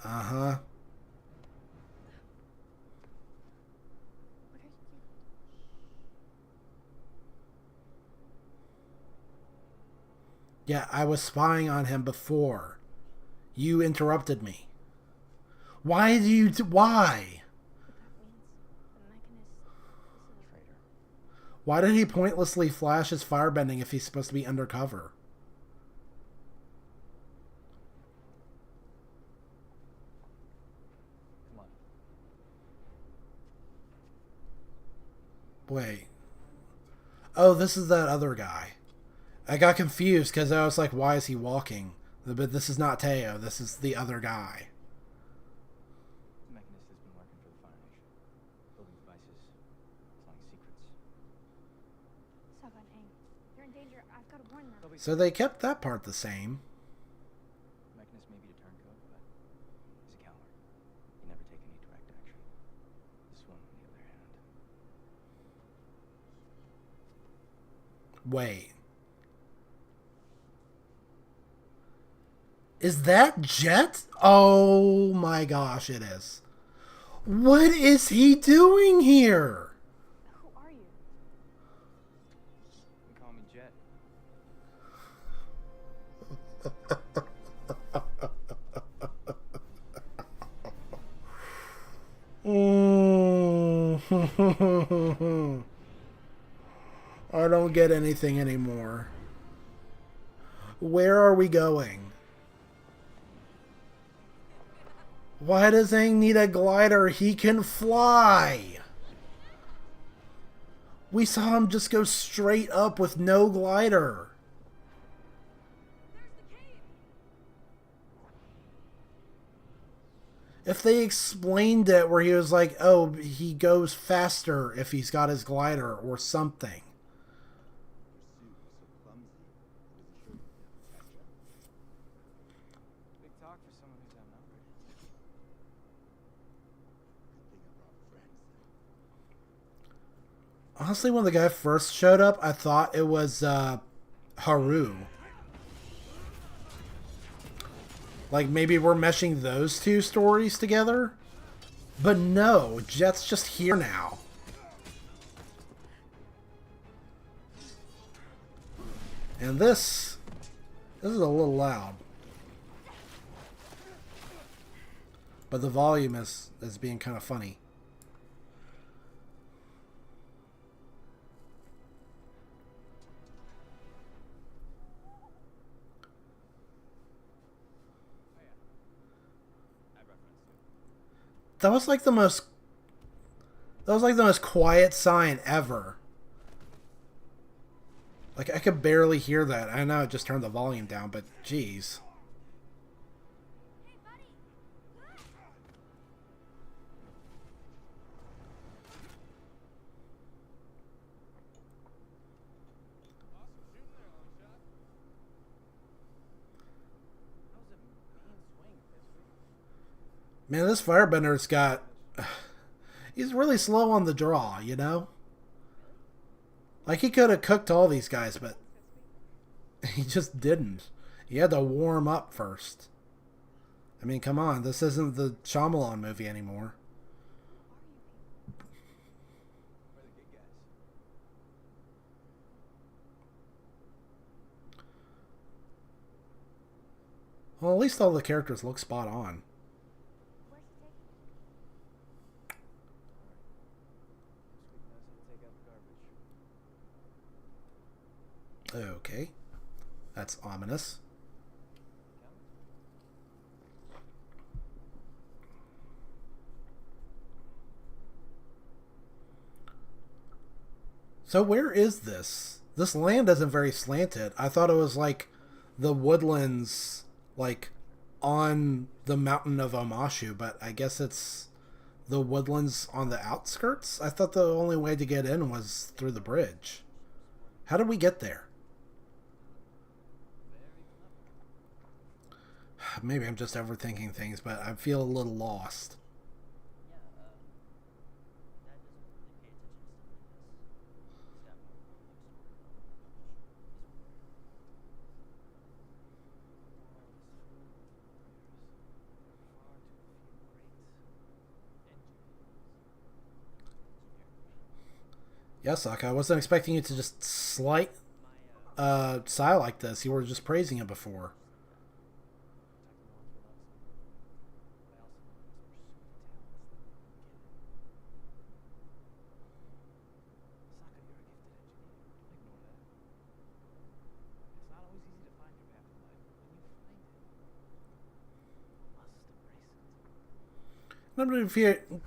Uh-huh. What are you? Yeah, I was spying on him before. You interrupted me. Why do you... why? What that means? The mechanist is a Traitor. Why did he pointlessly flash his firebending if he's supposed to be undercover? Come on. Wait. Oh, this is that other guy. I got confused because I was like, why is he walking? But this is not Teo. This is the other guy. The mechanist has been working for the Fire Nation. Building devices, selling secrets. Sagan, Aang. They're in danger. I've got to warn them. So they kept that part the same. Wait. Is that Jet? Oh my gosh, it is. What is he doing here? Who are you? You can call me Jet. I don't get anything anymore. Where are we going? Why does Aang need a glider? He can fly! We saw him just go straight up with no glider. If they explained it where he was like, oh, he goes faster if he's got his glider or something. Big talk for someone who's outnumbered. Honestly, when the guy first showed up, I thought it was Haru. Like, maybe we're meshing those two stories together? But no, Jet's just here now. And this is a little loud. But the volume is being kind of funny. That was like the most quiet sign ever. Like, I could barely hear that. I know I just turned the volume down, but geez. Man, this Firebender's got... He's really slow on the draw, you know? Like, he could have cooked all these guys, but... he just didn't. He had to warm up first. I mean, come on. This isn't the Shyamalan movie anymore. Well, at least all the characters look spot on. Okay. That's ominous. So where is this? This land isn't very slanted. I thought it was like the woodlands, like on the mountain of Omashu, but I guess it's the woodlands on the outskirts? I thought the only way to get in was through the bridge. How did we get there? Maybe I'm just overthinking things, but I feel a little lost. Yeah, Sokka, I wasn't expecting you to just slight Sai like this. You were just praising him before.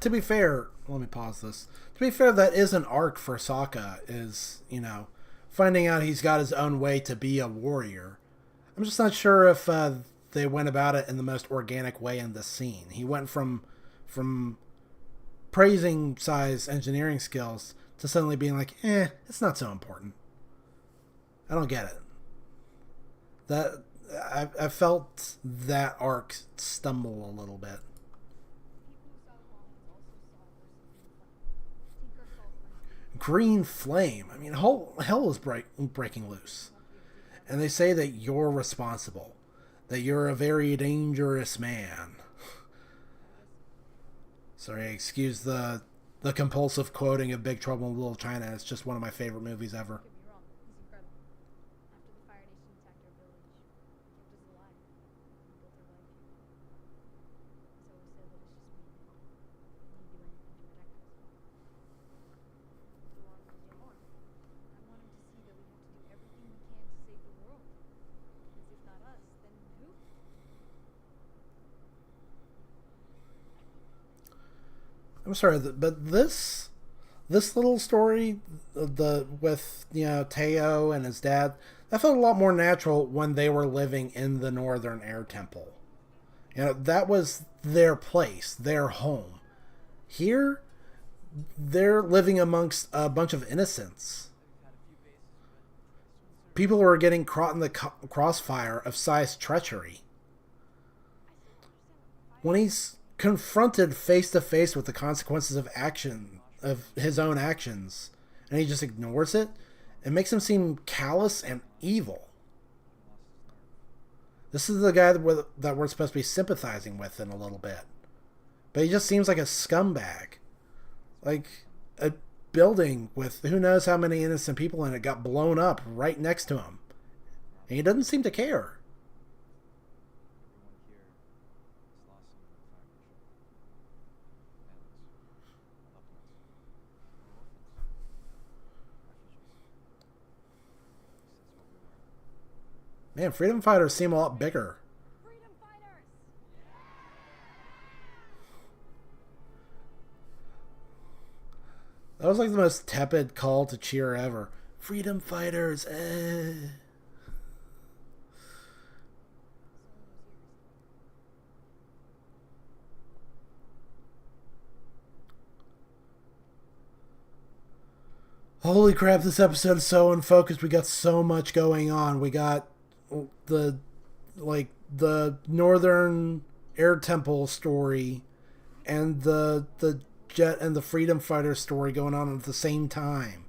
To be fair, let me pause this. To be fair, that is an arc for Sokka, is, you know, finding out he's got his own way to be a warrior. I'm just not sure if they went about it in the most organic way in this scene. He went from praising Sai's engineering skills to suddenly being like, it's not so important. I don't get it. That I felt that arc stumble a little bit. green flame. I mean, hell is breaking loose. And they say that you're responsible. That you're a very dangerous man. Sorry, excuse the compulsive quoting of Big Trouble in Little China. It's just one of my favorite movies ever. Don't get me wrong, he's incredible. After the Fire Nation attacked our village, he kept us alive and built our life here. He's always said that it's just me. He'd do anything to protect us. You want him to do more? I want him to see that we have to do everything we can to save the world. Because if not us, then who? I'm sorry, but this little story, with Teo and his dad, that felt a lot more natural when they were living in the Northern Air Temple. That was their place, their home. Here, they're living amongst a bunch of innocents. People who are getting caught in the crossfire of Sai's treachery. When he's confronted face to face with the consequences of his own actions, and he just ignores it, it makes him seem callous and evil. This is the guy that we're supposed to be sympathizing with in a little bit, but he just seems like a scumbag. Like a building with who knows how many innocent people in it got blown up right next to him, and he doesn't seem to care. Man, freedom fighters seem a lot bigger. Freedom fighters! That was like the most tepid call to cheer ever. Freedom fighters, eh. Holy crap, this episode is so unfocused. We got so much going on. We got the Northern Air Temple story and the Jet and the Freedom Fighter story going on at the same time,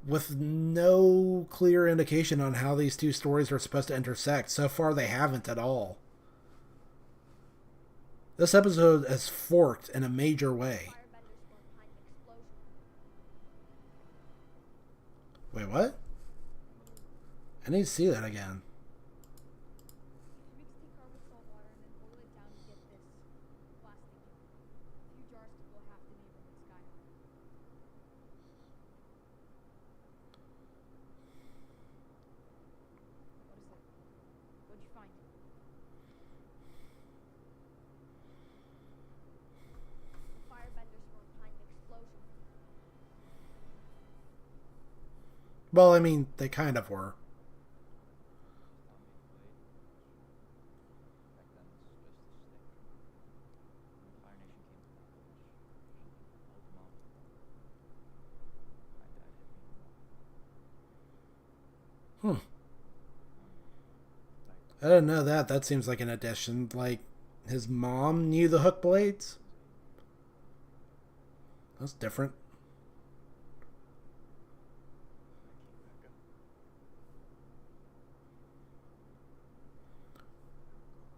with no clear indication on how these two stories are supposed to intersect. So far, they haven't at all. This episode has forked in a major way. Wait, what? I need to see that again. Mix the car with salt water and then boil it down to get this plastic. A few jars to blow half the neighborhood sky high. What is that? What'd you find? The firebenders were behind the explosion. Well, I mean, they kind of were. I didn't know that. That seems like an addition. Like, his mom knew the hook blades? That's different.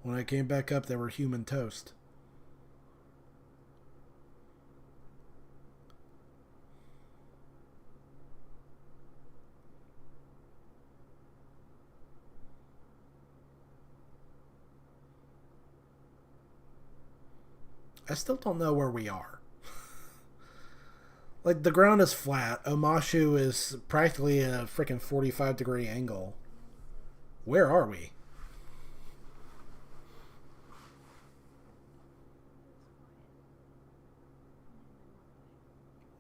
When I came back up, they were human toast. I still don't know where we are. Like, the ground is flat. Omashu is practically a freaking 45-degree angle. Where are we?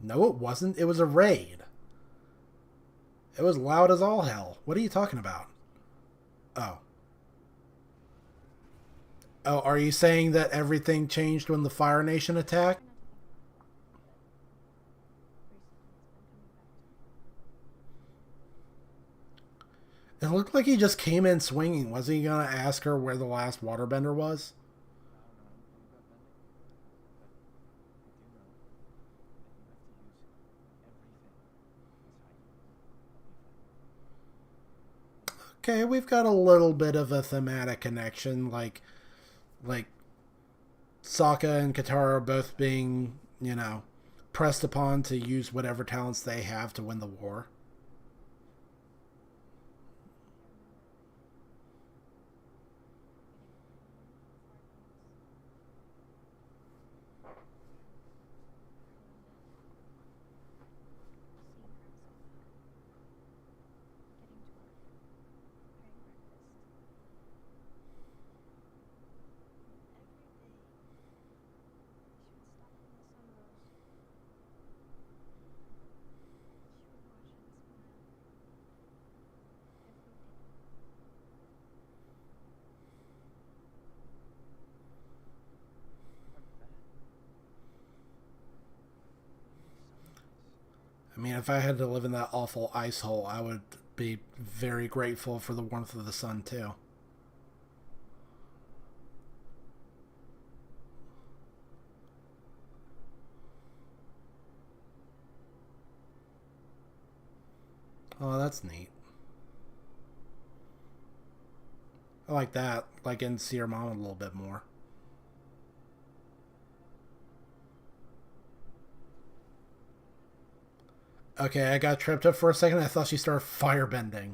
No, it wasn't. It was a raid. It was loud as all hell. What are you talking about? Oh. Oh, are you saying that everything changed when the Fire Nation attacked? It looked like he just came in swinging. Was he going to ask her where the last waterbender was? okay, we've got a little bit of a thematic connection, like Sokka and Katara both being, you know, pressed upon to use whatever talents they have to win the war. I mean, if I had to live in that awful ice hole, I would be very grateful for the warmth of the sun, too. Oh, that's neat. I like that. Like, and see her mom a little bit more. Okay, I got tripped up for a second. I thought she started firebending.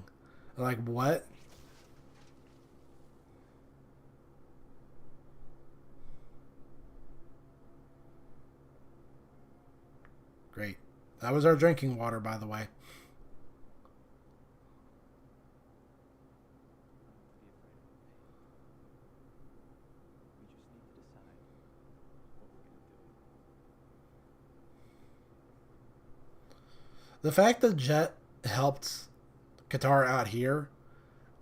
Like, what? Great. That was our drinking water, by the way. The fact that Jet helped Katara out here,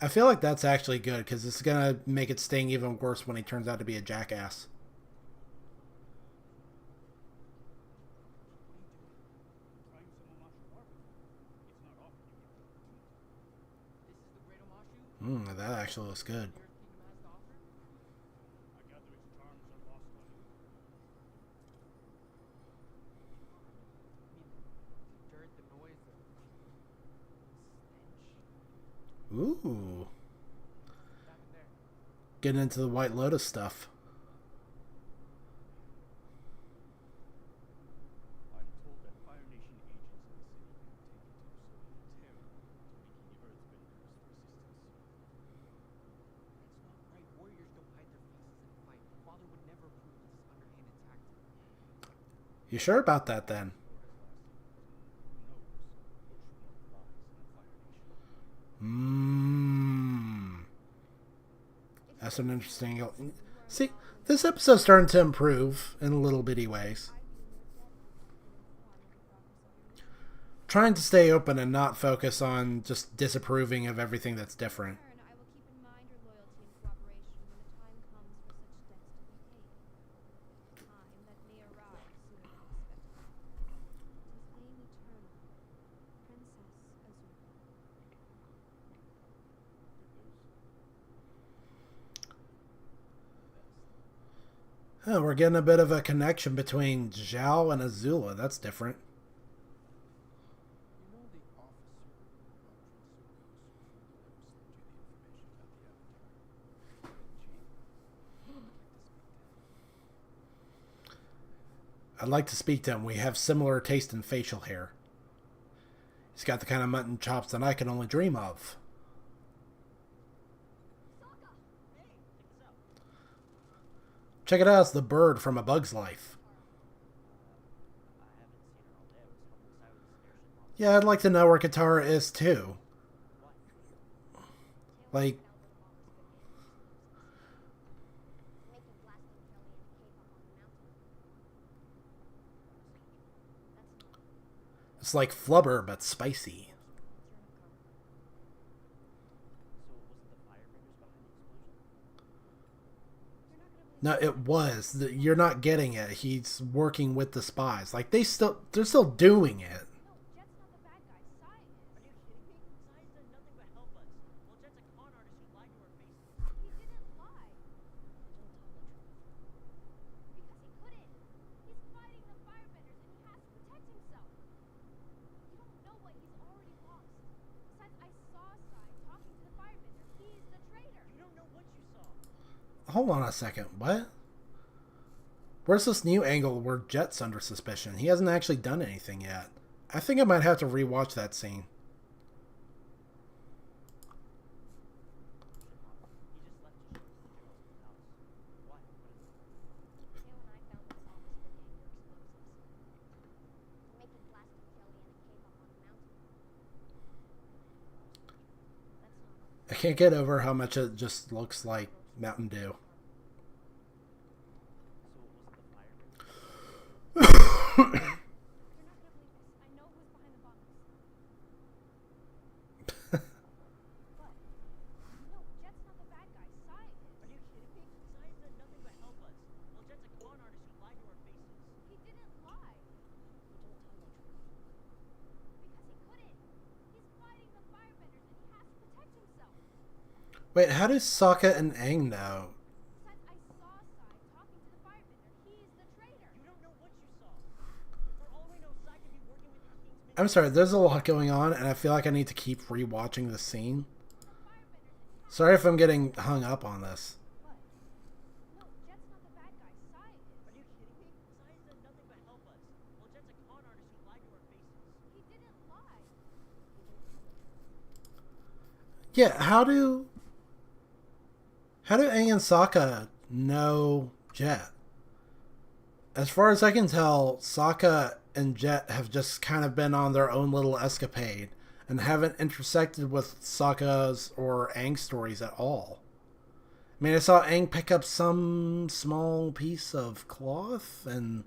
I feel like that's actually good, because it's going to make it sting even worse when he turns out to be a jackass. That actually looks good. Ooh. Getting into the White Lotus stuff. I'm told that Fire Nation agents in the city have taken to so terrible to making Earthbenders resistance. That's not right. Warriors don't hide their faces and fight. Father would never approve of this underhanded tactic. You sure about that, then? That's an interesting... See, this episode's starting to improve in little bitty ways. Trying to stay open and not focus on just disapproving of everything that's different. I will keep in mind your loyalty and cooperation when the time comes for such debts to be paid. Time that may arrive sooner than expected. Tis flame eternal, Princess Azula. Oh, we're getting a bit of a connection between Zhao and Azula. That's different. You know the officer of Prince Zuko's who delivers them to the information about the Avatar? I'd like to speak to him. We have similar taste in facial hair. He's got the kind of mutton chops that I can only dream of. Check it out, it's the bird from A Bug's Life. Yeah, I'd like to know where Katara is too. Like, it's like flubber but spicy. No, it was. You're not getting it. He's working with the spies. Like, they're still doing it. No, Jet's not the bad guy. Sai is. Are you kidding me? Sai's done nothing but help us. Well, Jet's a con artist who lied to our faces. He didn't lie. Don't tell the truth. Because he couldn't. He's fighting the firebenders and he has to protect himself. You don't know what he's already lost. Besides, I saw Sai talking to the firebenders. hold on a second. What? Where's this new angle where Jet's under suspicion? He hasn't actually done anything yet. I think I might have to rewatch that scene. I can't get over how much it just looks like Mountain Dew. Wait, how do Sokka and Aang know? I'm sorry, there's a lot going on, and I feel like I need to keep rewatching the scene. Sorry if I'm getting hung up on this. Yeah, how do Aang and Sokka know Jet? As far as I can tell, Sokka and Jet have just kind of been on their own little escapade and haven't intersected with Sokka's or Aang's stories at all. I mean, I saw Aang pick up some small piece of cloth, and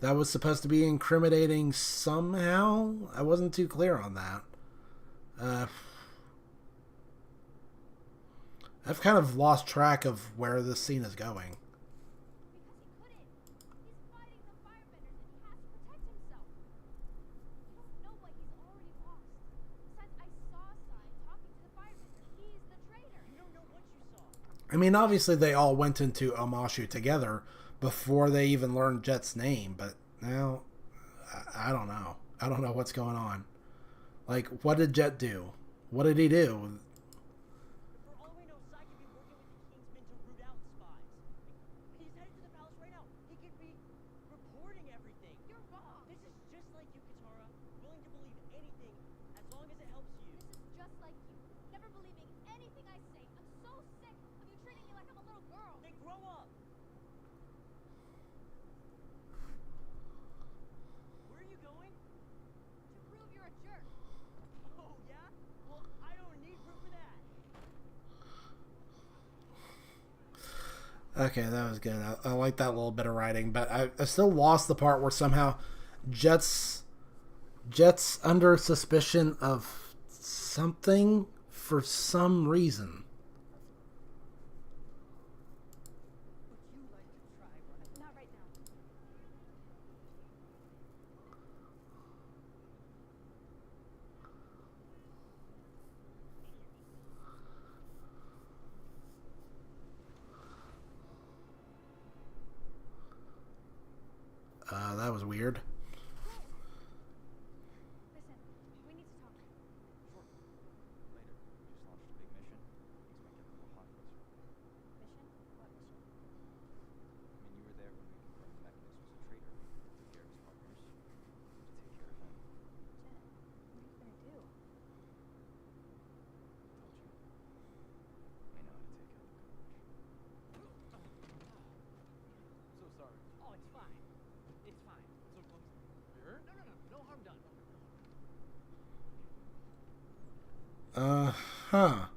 that was supposed to be incriminating somehow. I wasn't too clear on that. I've kind of lost track of where this scene is going. I mean, obviously they all went into Omashu together before they even learned Jet's name, but now, I don't know. I don't know what's going on. Like, what did Jet do? What did he do? Okay, that was good. I like that little bit of writing, but I still lost the part where somehow Jet's under suspicion of something for some reason. That was weird. Listen, we need to talk. Sure. Later. Just launched a big mission. Things might get a little hot for us. Mission? What mission? I mean, you were there when we confirmed Mechanist was a traitor. Took care of his partners. To take care of him. Jet, what are you gonna do? I told you. I know how to take out the courage. So sorry. Oh, it's fine. It's fine. So clumsy. You hurt? No harm done. Huh.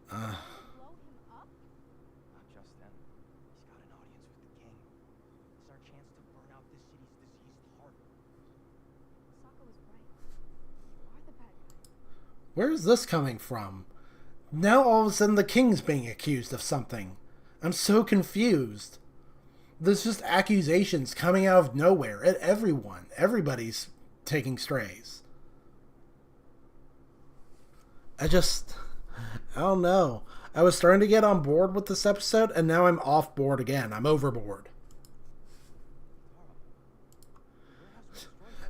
Blow him up? Not just them. He's got an audience with the king. It's our chance to burn out this city's diseased heart. Sokka was right. You are the bad guy. Where is this coming from? Now all of a sudden the king's being accused of something. I'm so confused. There's just accusations coming out of nowhere at everyone. Everybody's taking strays. I don't know. I was starting to get on board with this episode, and now I'm off board again. I'm overboard.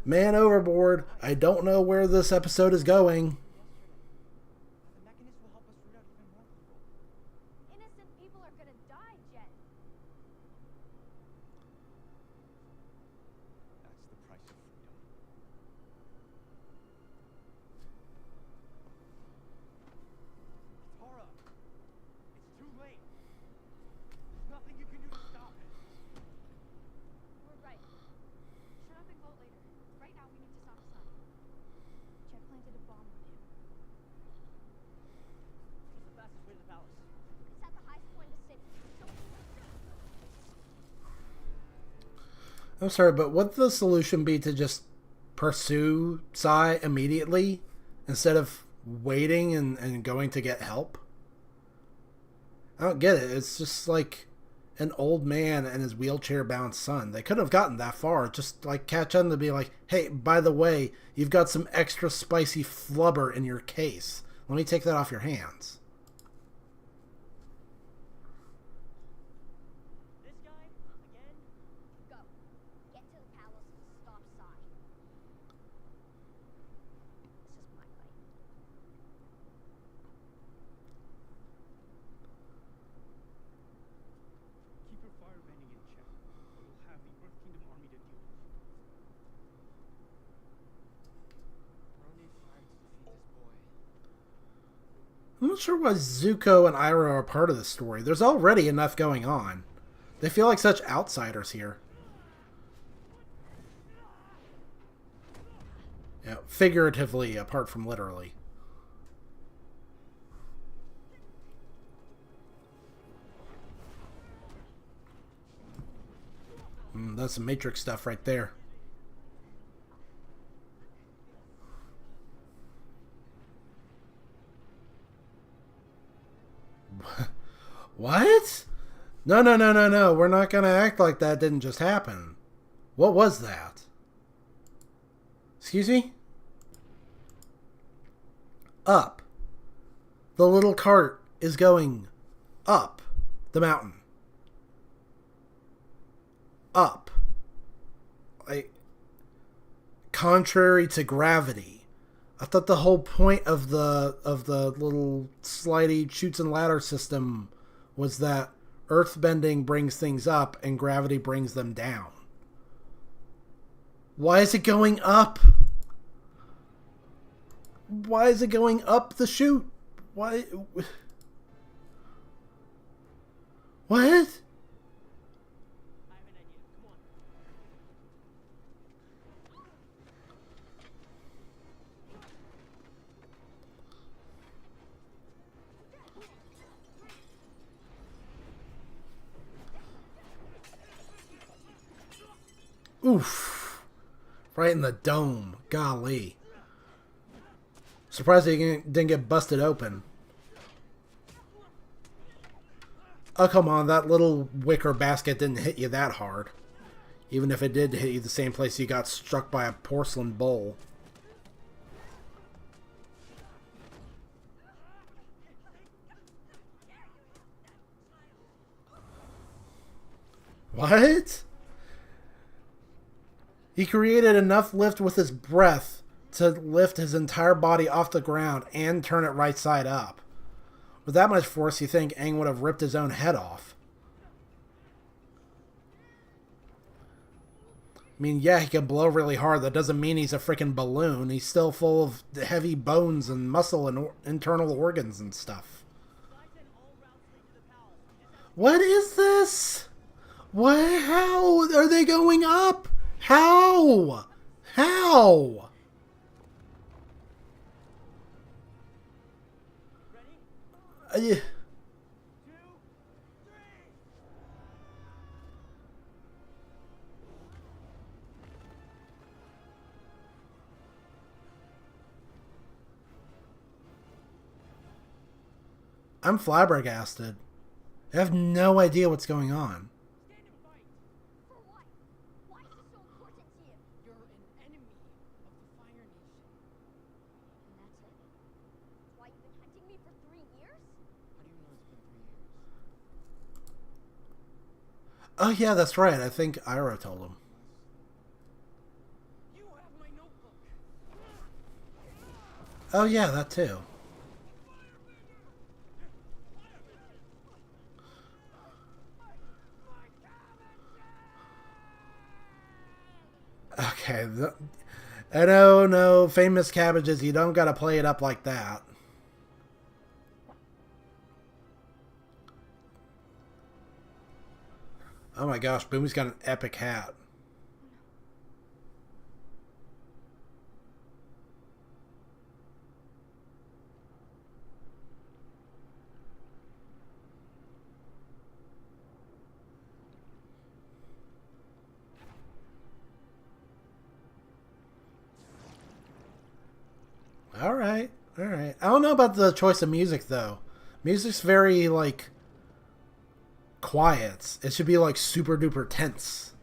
Man overboard. I don't know where this episode is going. The mechanist will help us root out even more people. Innocent people are gonna die, Jen. That's the price of freedom. Tara! It's too late. There's nothing you can do to stop it. We're right. Shut up and vote later. Right now, we need to stop Sun. Jet planted a bomb on him. What's the fastest way to the palace? It's at the highest point in the city. I'm sorry, but would the solution be to just pursue Sai immediately instead of waiting and going to get help? I don't get it. It's just like an old man and his wheelchair-bound son. They couldn't have gotten that far. Just like catch on to be like, hey, by the way, you've got some extra spicy flubber in your case. Let me take that off your hands. This guy? Again? Go. Get to the palace and stop Sai. This is my fight. Keep your firebending in check, or we'll have the Earth Kingdom army to deal with. No need fire to defeat this boy. I'm not sure why Zuko and Iroh are part of the story. There's already enough going on. They feel like such outsiders here. Yeah, figuratively, apart from literally. That's some Matrix stuff right there. What? No, no, no, no, no. We're not going to act like that didn't just happen. What was that? Excuse me? Up. The little cart is going up the mountain. Up. Like, contrary to gravity. I thought the whole point of the little slidey chutes and ladder system was that earthbending brings things up and gravity brings them down. Why is it going up? Why is it going up the chute? Why? What? I have an idea. Come on. Oof. Right in the dome. Golly. Surprised he didn't get busted open. Oh, come on. That little wicker basket didn't hit you that hard. Even if it did hit you the same place you got struck by a porcelain bowl. What? He created enough lift with his breath to lift his entire body off the ground and turn it right side up. With that much force, you think Aang would have ripped his own head off. I mean, yeah, he can blow really hard. That doesn't mean he's a freaking balloon. He's still full of heavy bones and muscle and internal organs and stuff. What is this? What? How are they going up? How? How? Ready? 2, 3. I'm flabbergasted. I have no idea what's going on. Stand and fight. For what? Why is this so important to you? You're an enemy of the Fire Nation. And that's it? Why you've been hunting me for 3 years? How do you know it's been 3 years? Oh yeah, that's right. I think Iroh told him. You have my Oh yeah, that too. Okay. I know, no, famous cabbages, you don't gotta play it up like that. Oh my gosh, Boomy's got an epic hat. Alright, alright. I don't know about the choice of music though. Music's very, like, quiet. It should be, like, super duper tense.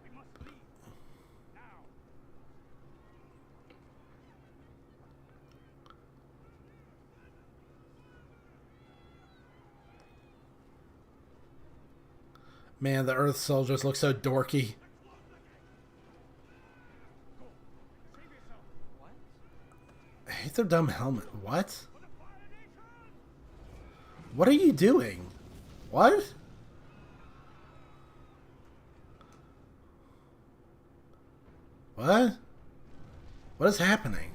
We must leave. Now. Man, the Earth soldiers look so dorky. Save yourself. What? I hate their dumb helmet. What? What are you doing? What? What? What is happening?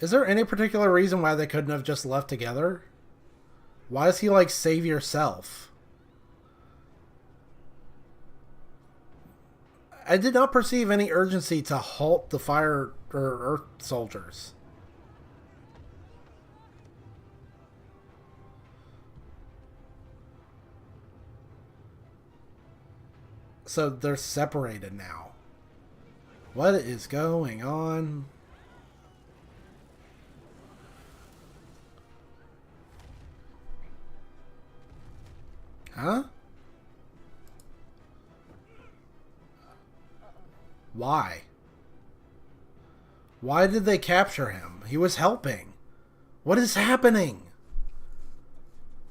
Is there any particular reason why they couldn't have just left together? Why is he like, save yourself? I did not perceive any urgency to halt the fire or Earth soldiers. So they're separated now. What is going on? Huh? Why? Why did they capture him? He was helping. What is happening?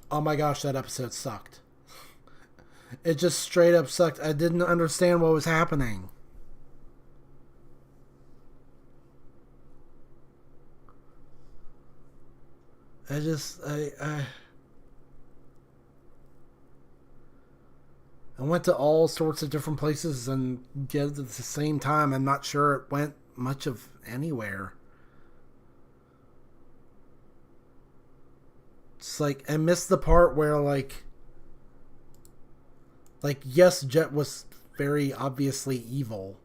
Oh my gosh, that episode sucked. It just straight up sucked. I didn't understand what was happening. I went to all sorts of different places and yet at the same time I'm not sure it went much of anywhere. It's like I missed the part where like yes, Jet was very obviously evil.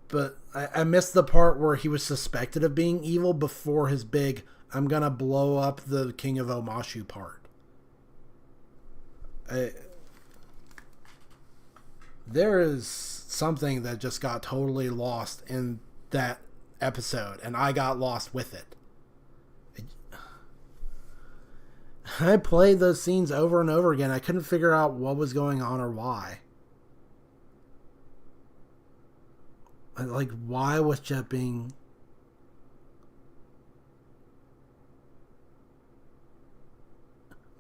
But I missed the part where he was suspected of being evil before his big I'm gonna blow up the King of Omashu part. There is something that just got totally lost in that episode, and I got lost with it. I played those scenes over and over again. I couldn't figure out what was going on or why. Like, why was Jet being...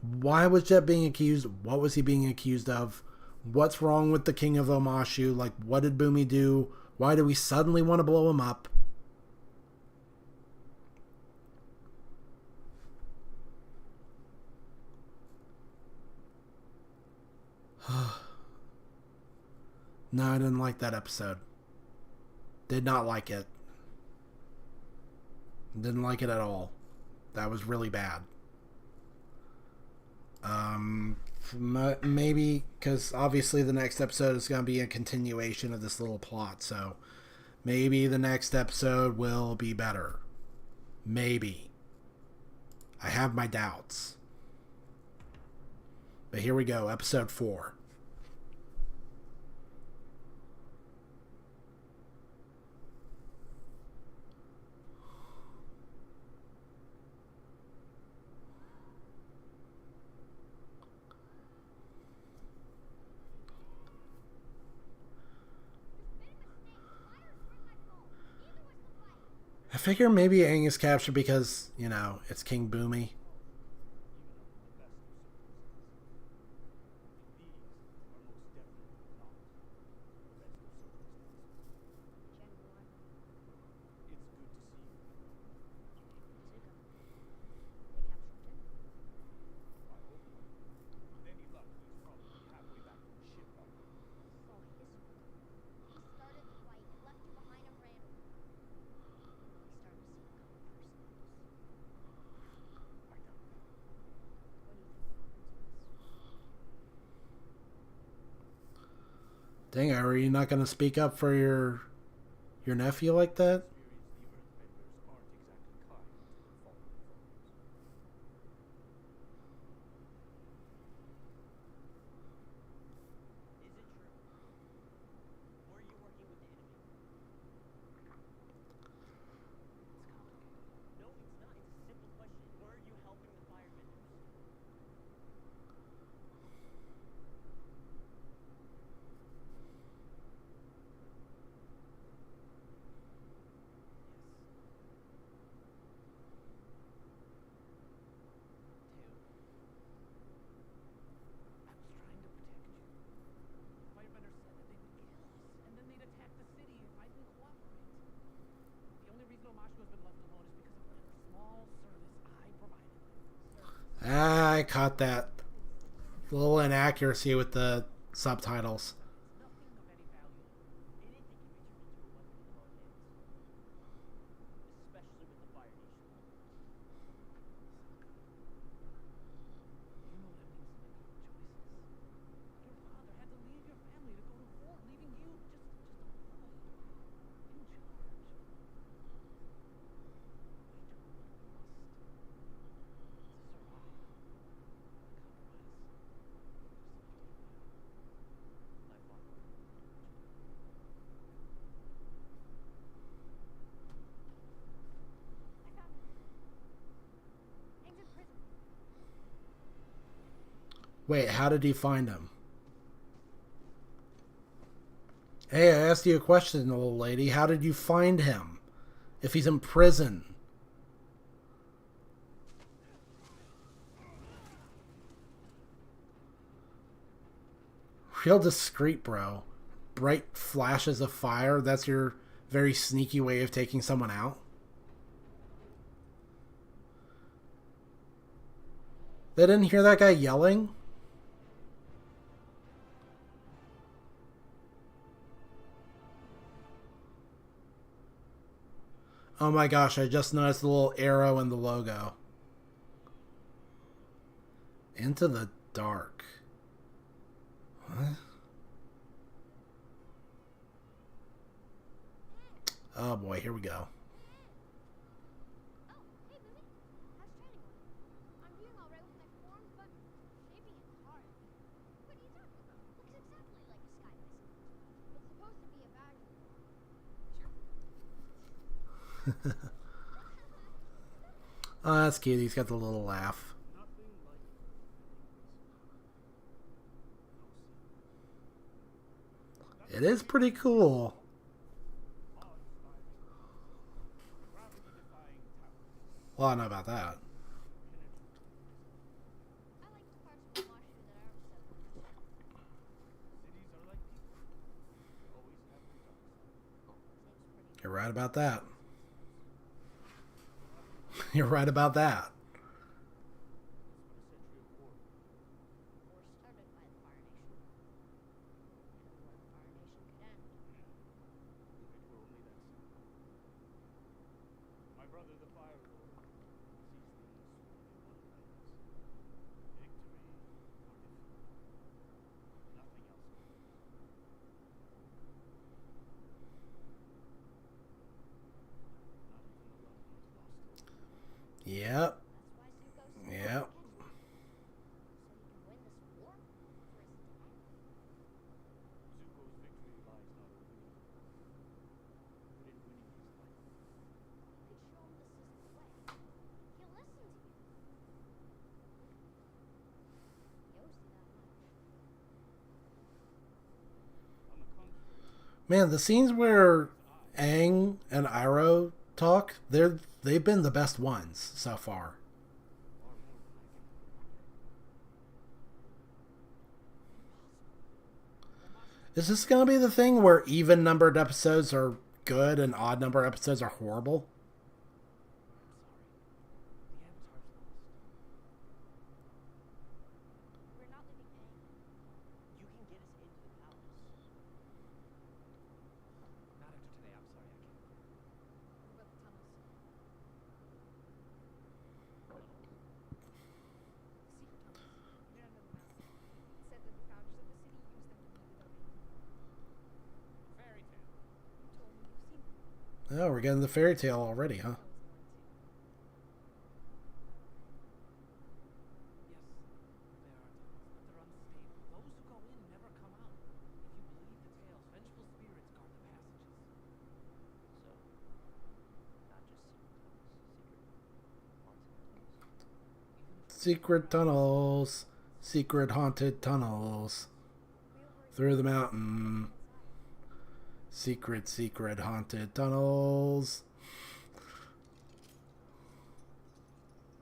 Why was Jet being accused? What was he being accused of? What's wrong with the King of Omashu? Like, what did Boomy do? Why do we suddenly want to blow him up? No, I didn't like that episode. Did not like it. Didn't like it at all. That was really bad. Maybe because obviously the next episode is going to be a continuation of this little plot, so maybe the next episode will be better. Maybe. I have my doubts. But here we go, episode 4. I figure maybe Aang is captured because, you know, it's King Boomy. Dang, are you not going to speak up for your nephew like that? Ah, I caught that little inaccuracy with the subtitles. Wait, how did he find him? Hey, I asked you a question, old lady. How did you find him? If he's in prison. Real discreet, bro. Bright flashes of fire. That's your very sneaky way of taking someone out. They didn't hear that guy yelling? Oh my gosh, I just noticed the little arrow in the logo. Into the dark. What? Oh boy, here we go. Oh, hey, Boomy. How's training going? I'm doing all right with my form, but shaping is hard. What are you talking about? Looks exactly like a sky bicycle. It's supposed to be a bag. Oh, that's cute. He's got the little laugh. It is pretty cool. Well, I know about that. I like the parts of Washu that aren't so You're right about that. You're right about that. War started by the Fire Nation. And where the Fire Nation could end. My brother, the Fire Lord, sees things through only one lens. Victory or defeat. Nothing else matters. Not even the loved ones lost to war. Yep. That's why Zuko's so Yep. catch me. So he can win this war for his dad. Zuko's victory lies not only in the war, but in winning his life. You could show him this is the way. He'll listen to you. He owes you that much. On the contrary, Man, the scenes where Aang and Iroh talk, they've been the best ones so far. Is this gonna be the thing where even numbered episodes are good and odd number episodes are horrible? We're not leaving Aang. You can get us into the palace. Not after today, I'm sorry, I can't. What about the tunnels? Secret tunnels. You don't know the map. It said that the founders of the city used them to move without aid. Fairy tale. You told me you've seen them. Oh, we're getting the fairy tale already, huh? I was going to. Yes, they are tunnels, but they're unstable. Those who go in never come out. If you believe the tales, vengeful spirits guard the passages. So, not just secret tunnels, secret haunted tunnels. Secret tunnels. Secret haunted tunnels. Through the mountain. Secret, secret haunted tunnels.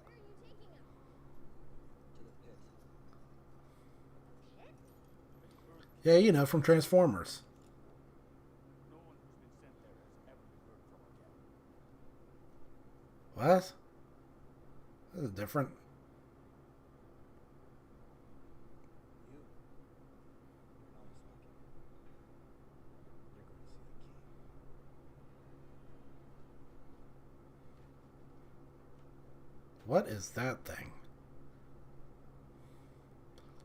Where are you taking us? To the pit. Pit? Yeah, you know, from Transformers. No one who's been sent there has ever been heard from again. What? This is different. You. Promise, Lucky. You're going to see the king. What is that thing?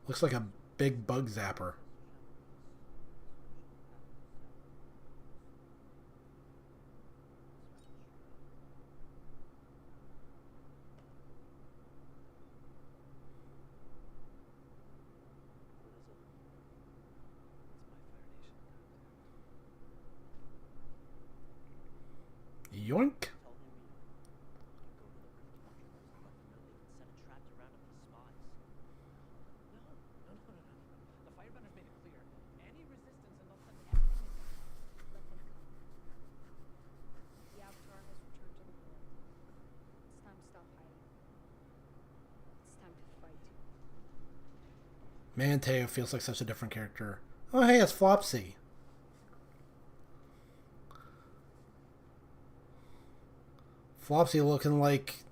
Looks like a big bug zapper. What is it? It's my Fire Nation contact. Yoink. Tell him you go to the rift watchers and let them know they can set a trap to round up the spies. No. The Firebenders made it clear. Any resistance and they'll send everything in. Let them come. The Avatar has returned to the world. It's time to stop hiding. It's time to fight. Man, Teo feels like such a different character. Oh, hey, it's Flopsy. Flopsy looking like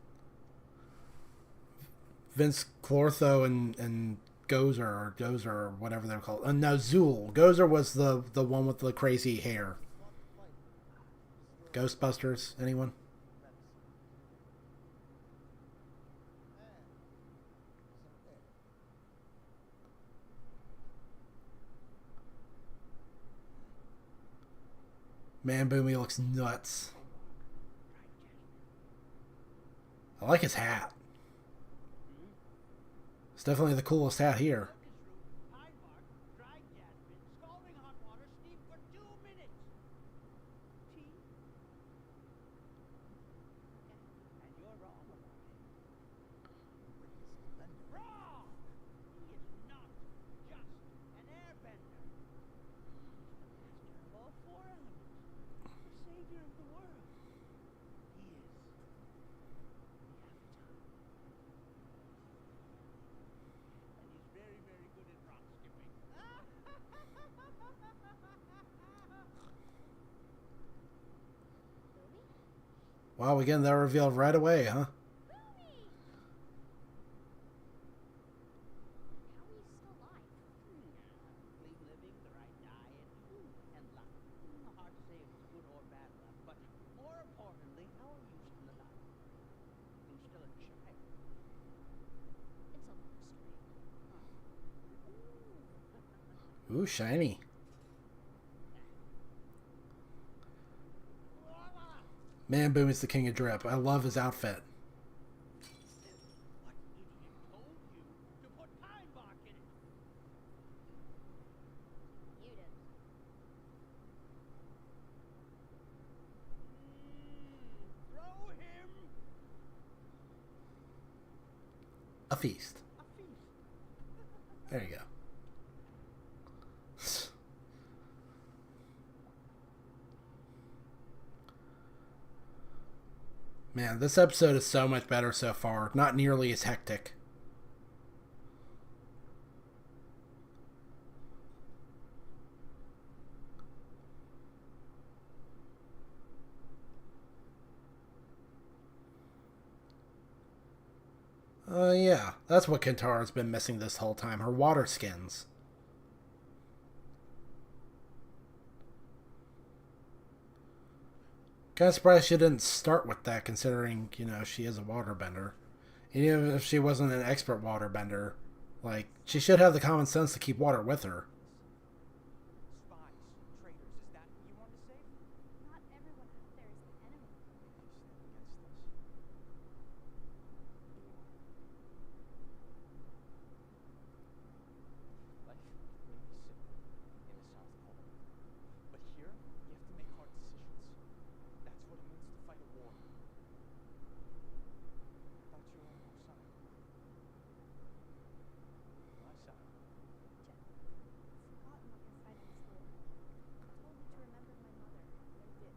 Vince Clortho and Gozer or whatever they're called. No, Zool. Gozer was the one with the crazy hair. Ghostbusters, anyone? Man, Boomy looks nuts. I like his hat. It's definitely the coolest hat here. Pine bark, dried jasmine, scalding hot water, steep for 2 minutes. Tea? And you're wrong about him. Wrong! He is not just an airbender. He's the master of all 4 elements, the savior of the world. He is the Avatar. And he's very, very good at rock skipping. Wow, we getting that revealed right away, huh? Boomy! How are you still alive? Clean living, the right diet, and luck. Hard to say if it's good or bad luck, but more importantly, how are you still alive? You're still a child. It's a long story. Ooh, shiny. Man, Boomy's the king of drip. I love his outfit. What idiot told you to put pine bark in it? You did. Throw him A feast. a feast. There you go. Man, this episode is so much better so far. Not nearly as hectic. Yeah, that's what Kentara's been missing this whole time. Her water skins. Kind of surprised she didn't start with that, considering, you know, she is a waterbender. And even if she wasn't an expert waterbender, like, she should have the common sense to keep water with her. Spies, traitors, is that who you want to save? Not everyone out there is the enemy. Stand against us. Life may be simple in the South Pole, but here you have to make hard decisions. That's what it means to fight a war. I thought you were on our side. My side. Jen, I've forgotten what you're fighting for. You told me to remember my mother, and I did.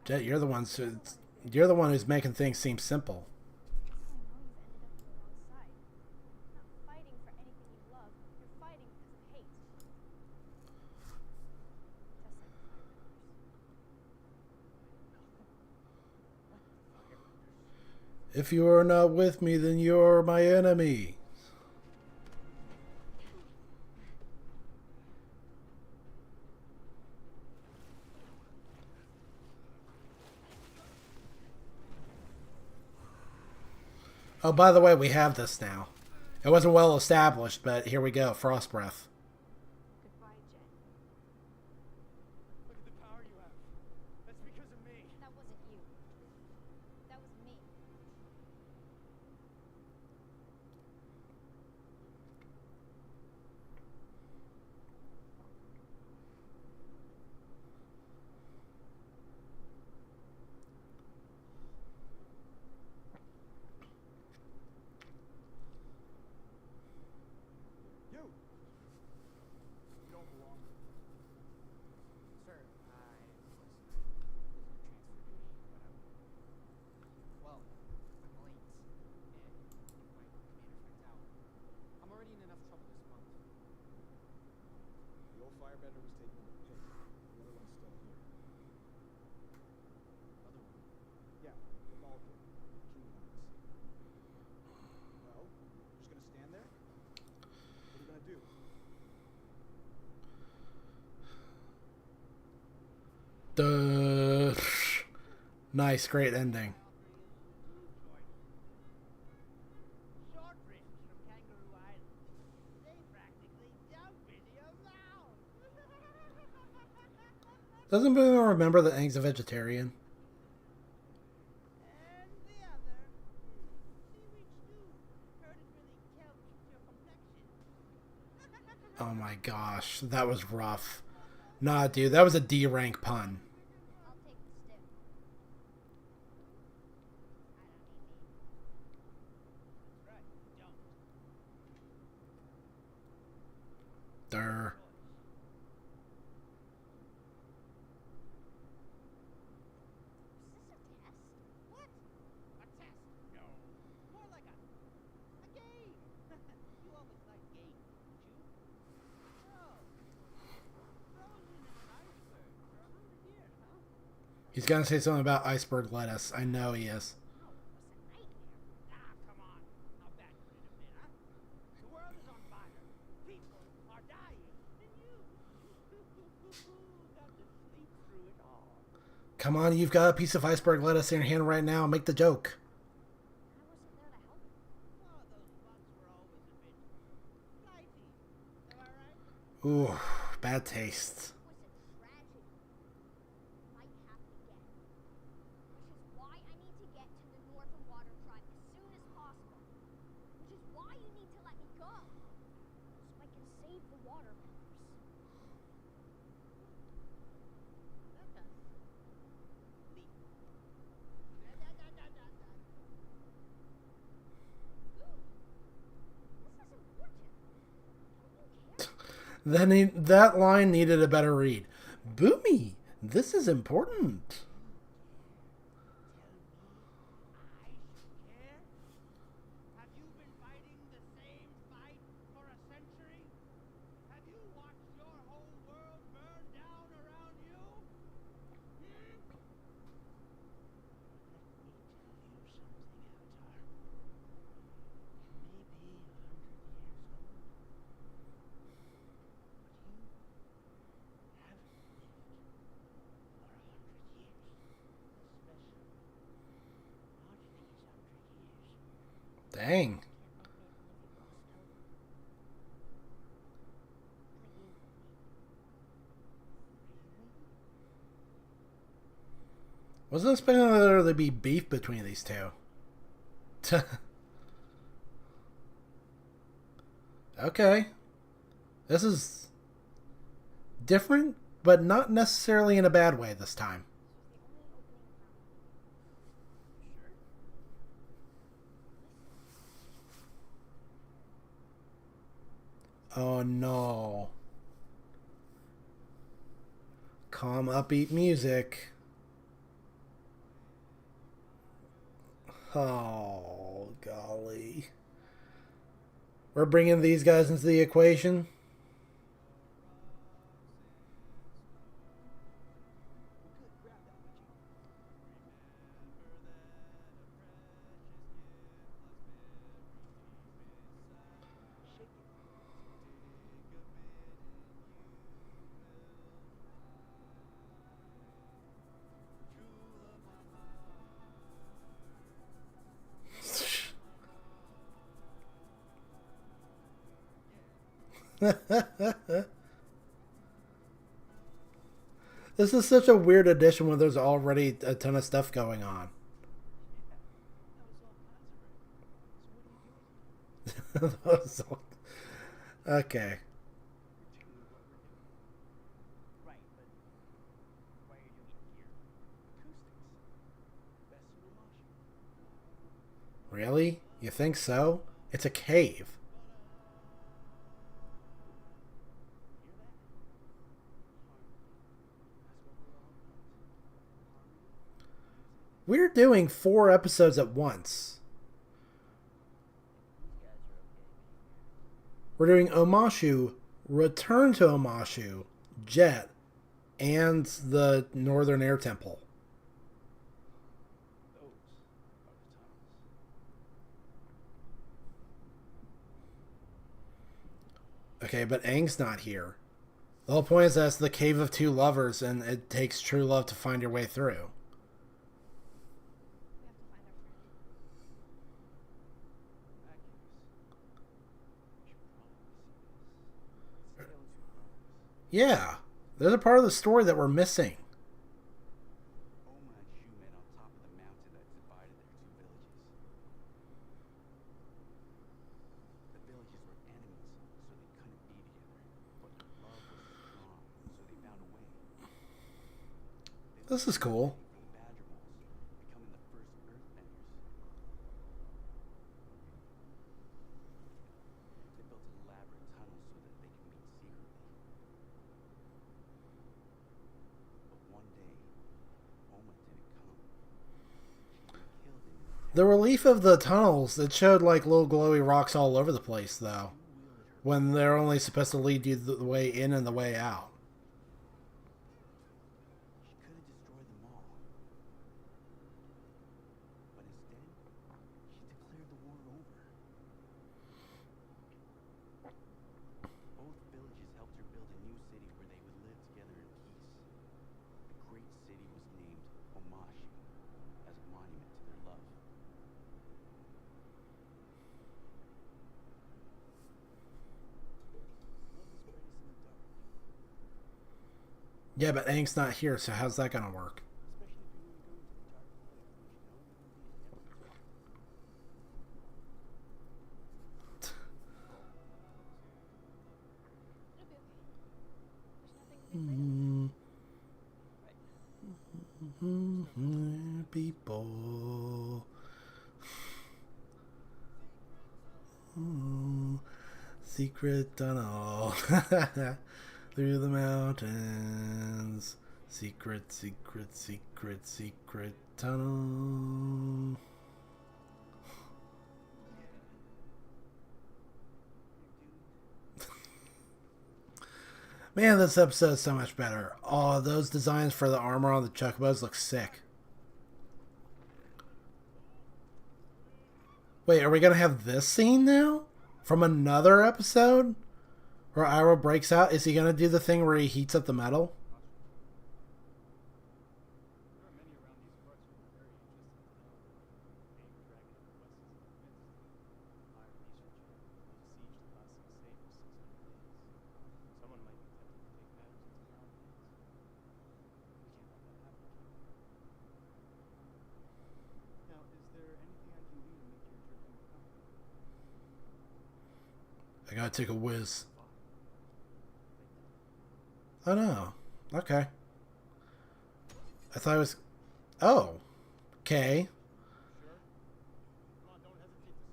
Jet, you're the one who's making things seem simple. That's how I know you've ended up on the wrong side. You're not fighting for anything you love. You're fighting because of hate. Just like the Firebenders. If you are not with me, then you're my enemy. Oh, by the way, we have this now. It wasn't well established, but here we go. Frost breath. Goodbye, Jen. Look at the power you have. That's because of me. That wasn't you. That was me. You! You don't belong. Sir, I was transfer duty, but well, I'm late, and if my commander finds out, I'm already in enough trouble this month. The old Firebender was taken to the pit. The other one's still here. Other one. Yeah, the bald kid. Key ones. Well, you're just gonna stand there? What are you gonna do? Duh. Nice, great ending. Short wrists from Kangaroo Island. They practically jump into your mouth. Doesn't anyone remember that Aang's a vegetarian? And the other. Seaweed stew. Heard it really helps your complexion. Oh my gosh, that was rough. Nah, dude, that was a D rank pun. I'll take the stick. I don't need meat. That's right. Don't. Durr. Is this a test? What? A test? No. More like a game. You always like games, don't you? Oh. Frozen in an iceberg for 100 years, huh? He's gonna say something about iceberg lettuce. I know he is. No, it was a nightmare. Ah, come on. How bad could it have been, huh? The world is on fire. People are dying. And you got to sleep through it all. Come on, you've got a piece of iceberg lettuce in your hand right now. Make the joke. I wasn't there to help you. Oh, those bugs were always a bit flighty. Am I right? Ooh, bad taste. It was a tragedy. Might happen again. Which is why I need to get to the Northern Water Tribe as soon as possible. Which is why you need to let me go. So I can save the waterbenders. Let us leave. Da. Ooh, this is important. Don't you care? Then that line needed a better read. Boomy, this is important. Dang. Wasn't expecting there to be beef between these two. Okay. This is different, but not necessarily in a bad way this time. Oh no. Calm, upbeat music. Oh, golly. We're bringing these guys into the equation. This is such a weird addition when there's already a ton of stuff going on. Okay. Really? You think so? It's a cave. We're doing 4 episodes at once. We're doing Omashu, Return to Omashu, Jet, and the Northern Air Temple. Okay, but Aang's not here. The whole point is that it's the Cave of Two Lovers, and it takes true love to find your way through. Yeah, there's a part of the story that we're missing. This is cool. The relief of the tunnels, it showed like little glowy rocks all over the place, though. When they're only supposed to lead you the way in and the way out. Yeah, but Aang's not here, so how's that gonna work? People. Ooh, secret tunnel. Through the mountains. Secret, secret, secret, secret tunnel. Man, this episode is so much better. Oh, those designs for the armor on the chocobos look sick. Wait, are we going to have this scene now? From another episode? Where Iroh breaks out? Is he going to do the thing where he heats up the metal? gotta take a whiz. Oh no. Okay. I thought it was... Oh. Okay.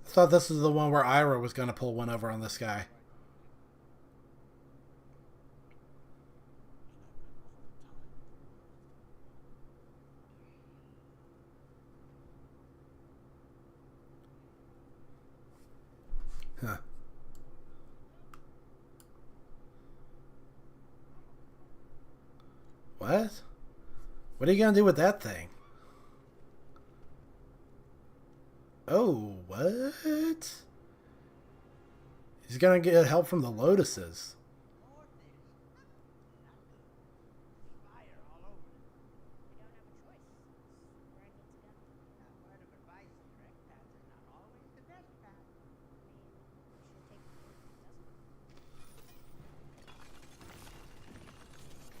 I thought this was the one where Ira was gonna pull one over on this guy. Huh. What? What are you gonna do with that thing? Oh, what? He's gonna get help from the Lotuses. Fire all over it. We don't have a choice. Where I need to go. A word of advice, the correct path is not always the best path. I mean, we should take the route that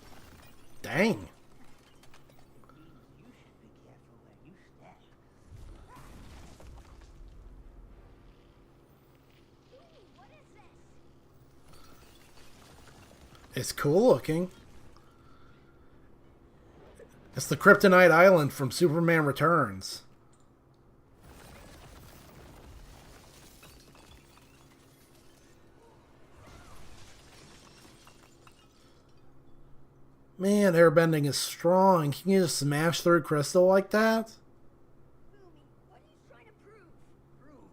doesn't. Dang. It means you should be careful where you step. Ooh, what is this? It's cool looking. It's the Kryptonite Island from Superman Returns. Man, airbending is strong. Can you just smash through crystal like that? Fumi, what are you trying to prove? Prove.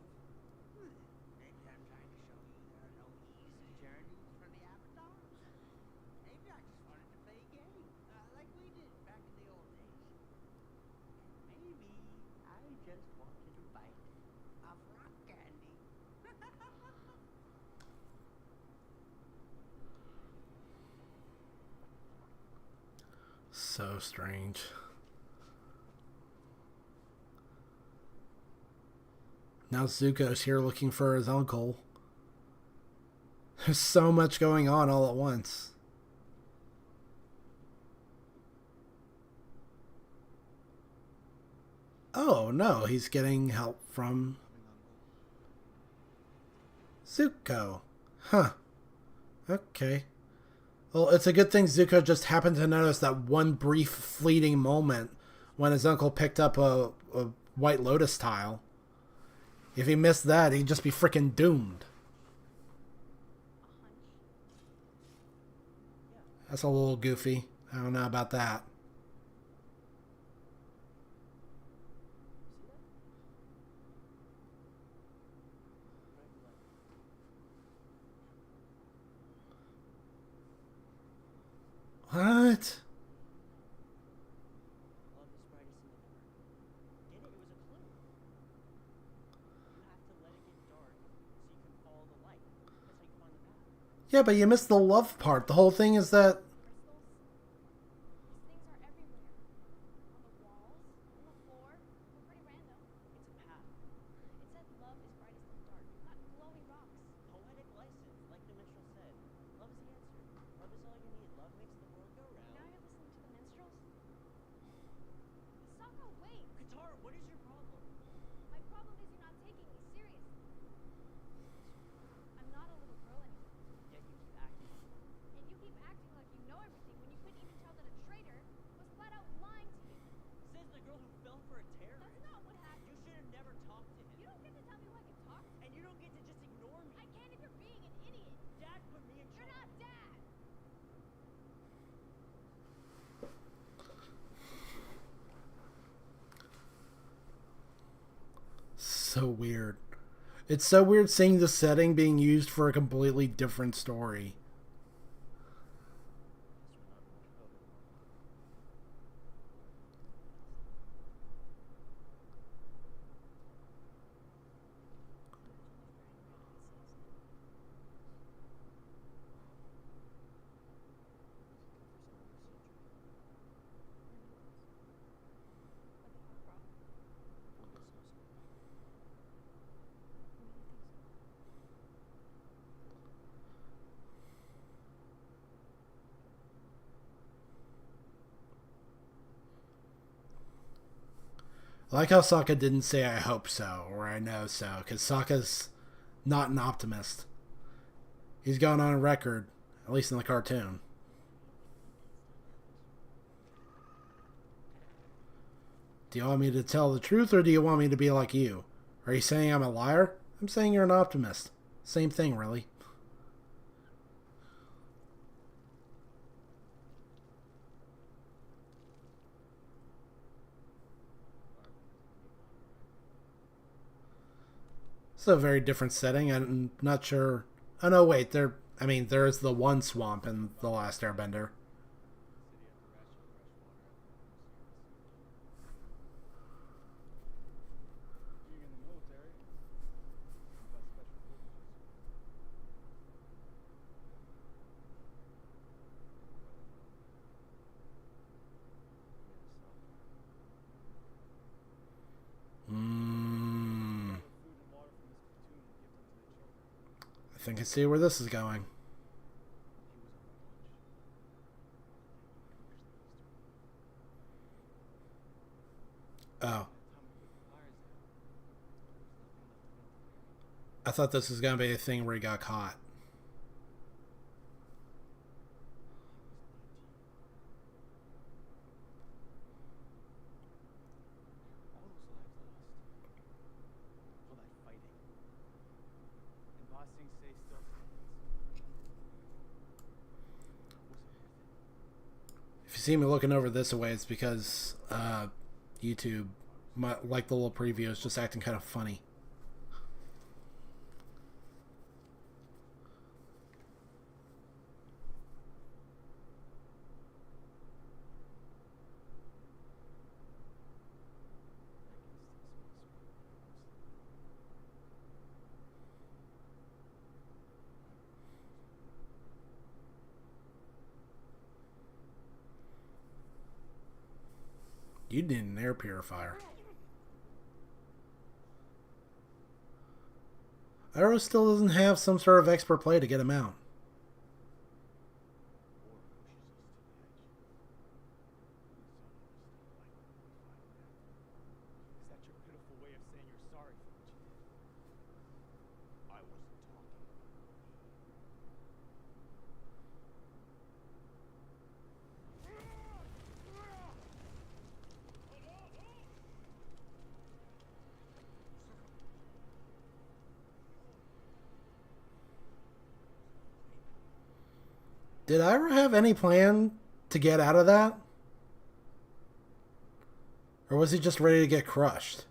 Maybe I'm trying to show you there are no easy journeys for the avatars. Maybe I just wanted to play a game, like we did back in the old days. Maybe I just wanted to bite of rock candy. So strange. Now Zuko's here looking for his uncle. There's so much going on all at once. Oh no, he's getting help from Zuko. Huh. Okay. Well, it's a good thing Zuko just happened to notice that one brief fleeting moment when his uncle picked up a White Lotus tile. If he missed that, he'd just be freaking doomed. That's a little goofy. I don't know about that. What? Love is brightest in the dark. Get it? It was a clue. You have to let it get dark so you can follow the light. That's how you find the path. Yeah, but you missed the love part. The whole thing is that... Crystals? These things are everywhere. On the walls, on the floor. They're pretty random. It's a path. It said love is brightest in the dark, not glowing rocks. Poetic license, like the minstrel said. Love is the answer. Love is all you need. Love makes the world go round. Now you're listening to the minstrels? Sokka, wait! Katara, what is your problem? My problem is you're not taking me seriously. I'm not a little girl anymore. Yet you keep acting. And you keep acting like you know everything when you couldn't even tell that a traitor was flat out lying to you. Says the girl who fell for a terrorist. That's not what happened. You should have never talked to him. You don't get to tell me who I can talk to. And you don't get to just ignore me. I can if you're being an idiot. Dad put me in You're charge. not dad. So weird. It's so weird seeing the setting being used for a completely different story. I like how Sokka didn't say I hope so or I know so, because Sokka's not an optimist. He's gone on record, at least in the cartoon. Do you want me to tell the truth, or do you want me to be like you? Are you saying I'm a liar? I'm saying you're an optimist. Same thing, really. It's a very different setting. I'm not sure. Oh no, wait. There's the one swamp in the last Airbender. Being in the military, you've got special privileges. Hmm. Food and water from this platoon and give them to the children. I think I see where this is going. Oh. I thought this was going to be a thing where he got caught. All those lives lost. All that fighting. And bossing say still stands. If you see me looking over this way, it's because YouTube, like the little preview, is just acting kind of funny. You need an air purifier. Arrow still doesn't have some sort of expert play to get him out. Is that your pitiful way of saying you're sorry for what you did? I wasn't talking about me. Did Ira have any plan to get out of that? Or was he just ready to get crushed?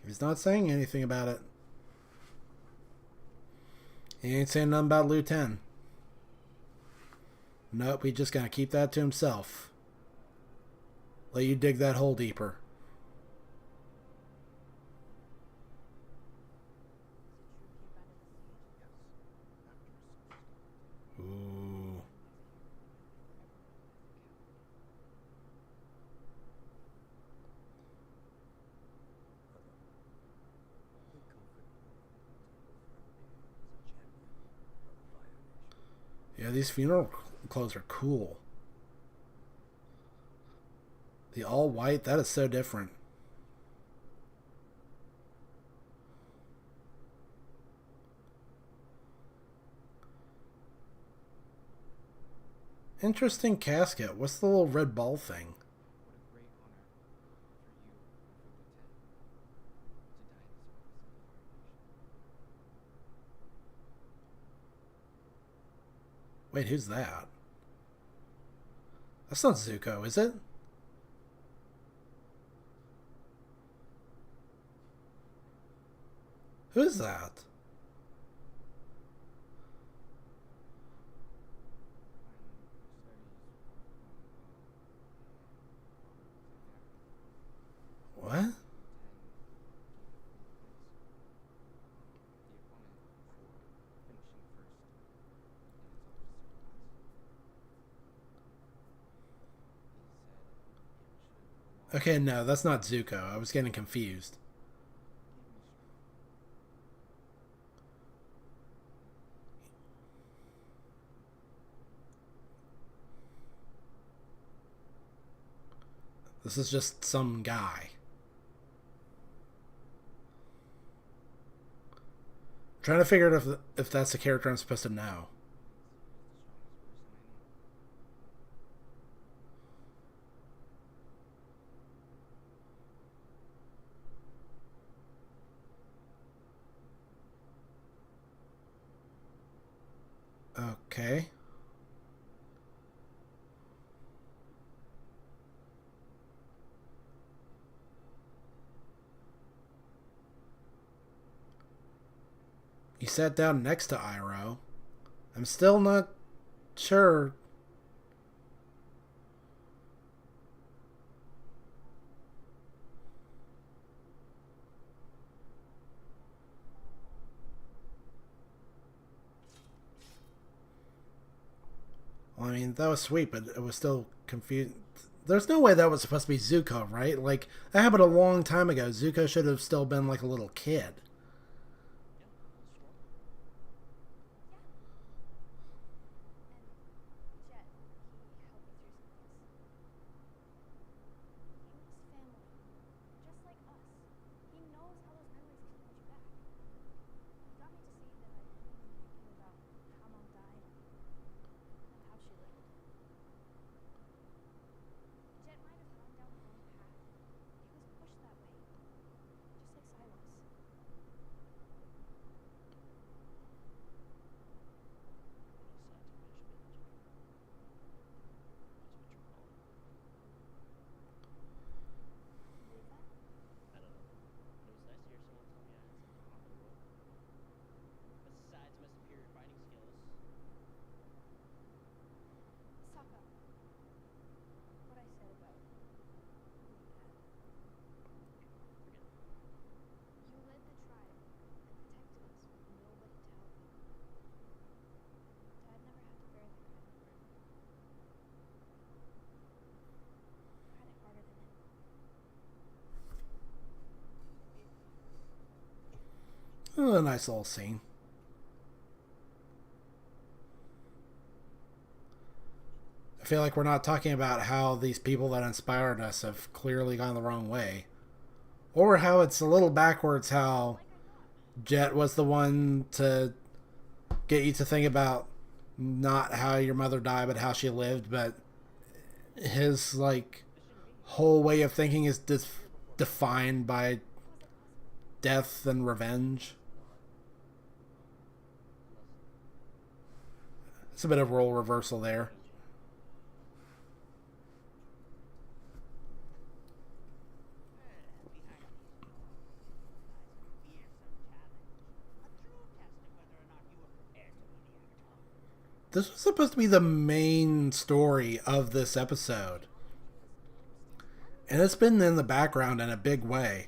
He's not saying anything about it. He ain't saying nothing about Liu 10. Nope, he's just gonna keep that to himself. Let you dig that hole deeper. Ooh. Yeah, these funeral clothes are cool. The all white, that is so different. Interesting casket. What's the little red ball thing? What a great honor for you and for Lieutenant to die in Wait, this who's that? That's not Zuko, is it? Who's that? What? Okay, no, that's not Zuko. I was getting confused. This is just some guy. Trying to figure out if that's the character I'm supposed to know. Okay. He sat down next to Iroh. I'm still not sure. Well, I mean, that was sweet, but it was still confused. There's no way that was supposed to be Zuko, right? Like, that happened a long time ago. Zuko should have still been like a little kid. Oh, a nice little scene. I feel like we're not talking about how these people that inspired us have clearly gone the wrong way. Or how it's a little backwards how Jet was the one to get you to think about not how your mother died, but how she lived, but his, like, whole way of thinking is defined by death and revenge. It's a bit of role reversal there. This was supposed to be the main story of this episode. And it's been in the background in a big way.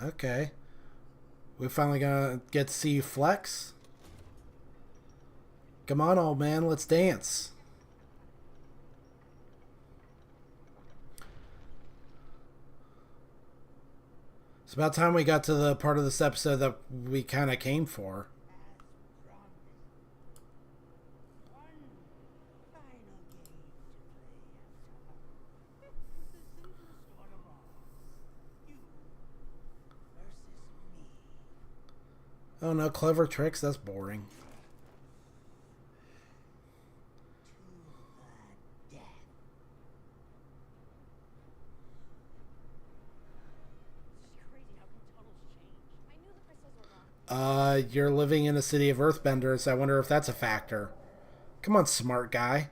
Okay. We're finally gonna get to see you flex. Come on, old man, let's dance. It's about time we got to the part of this episode that we kind of came for. Oh no, clever tricks? That's boring. You're living in a city of earthbenders. I wonder if that's a factor. Come on, smart guy.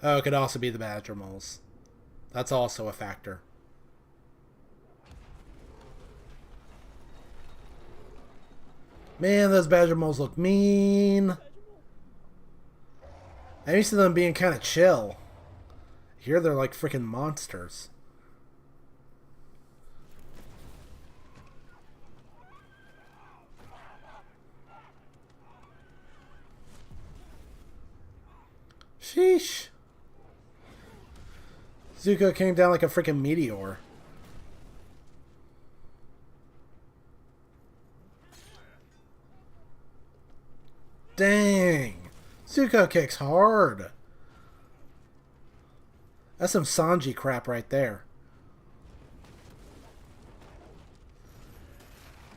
Oh, it could also be the badger moles. That's also a factor. Man, those badger moles look mean. I'm used to them being kind of chill. Here they're like freaking monsters. Sheesh. Zuko came down like a freaking meteor. Dang. Zuko kicks hard. That's some Sanji crap right there.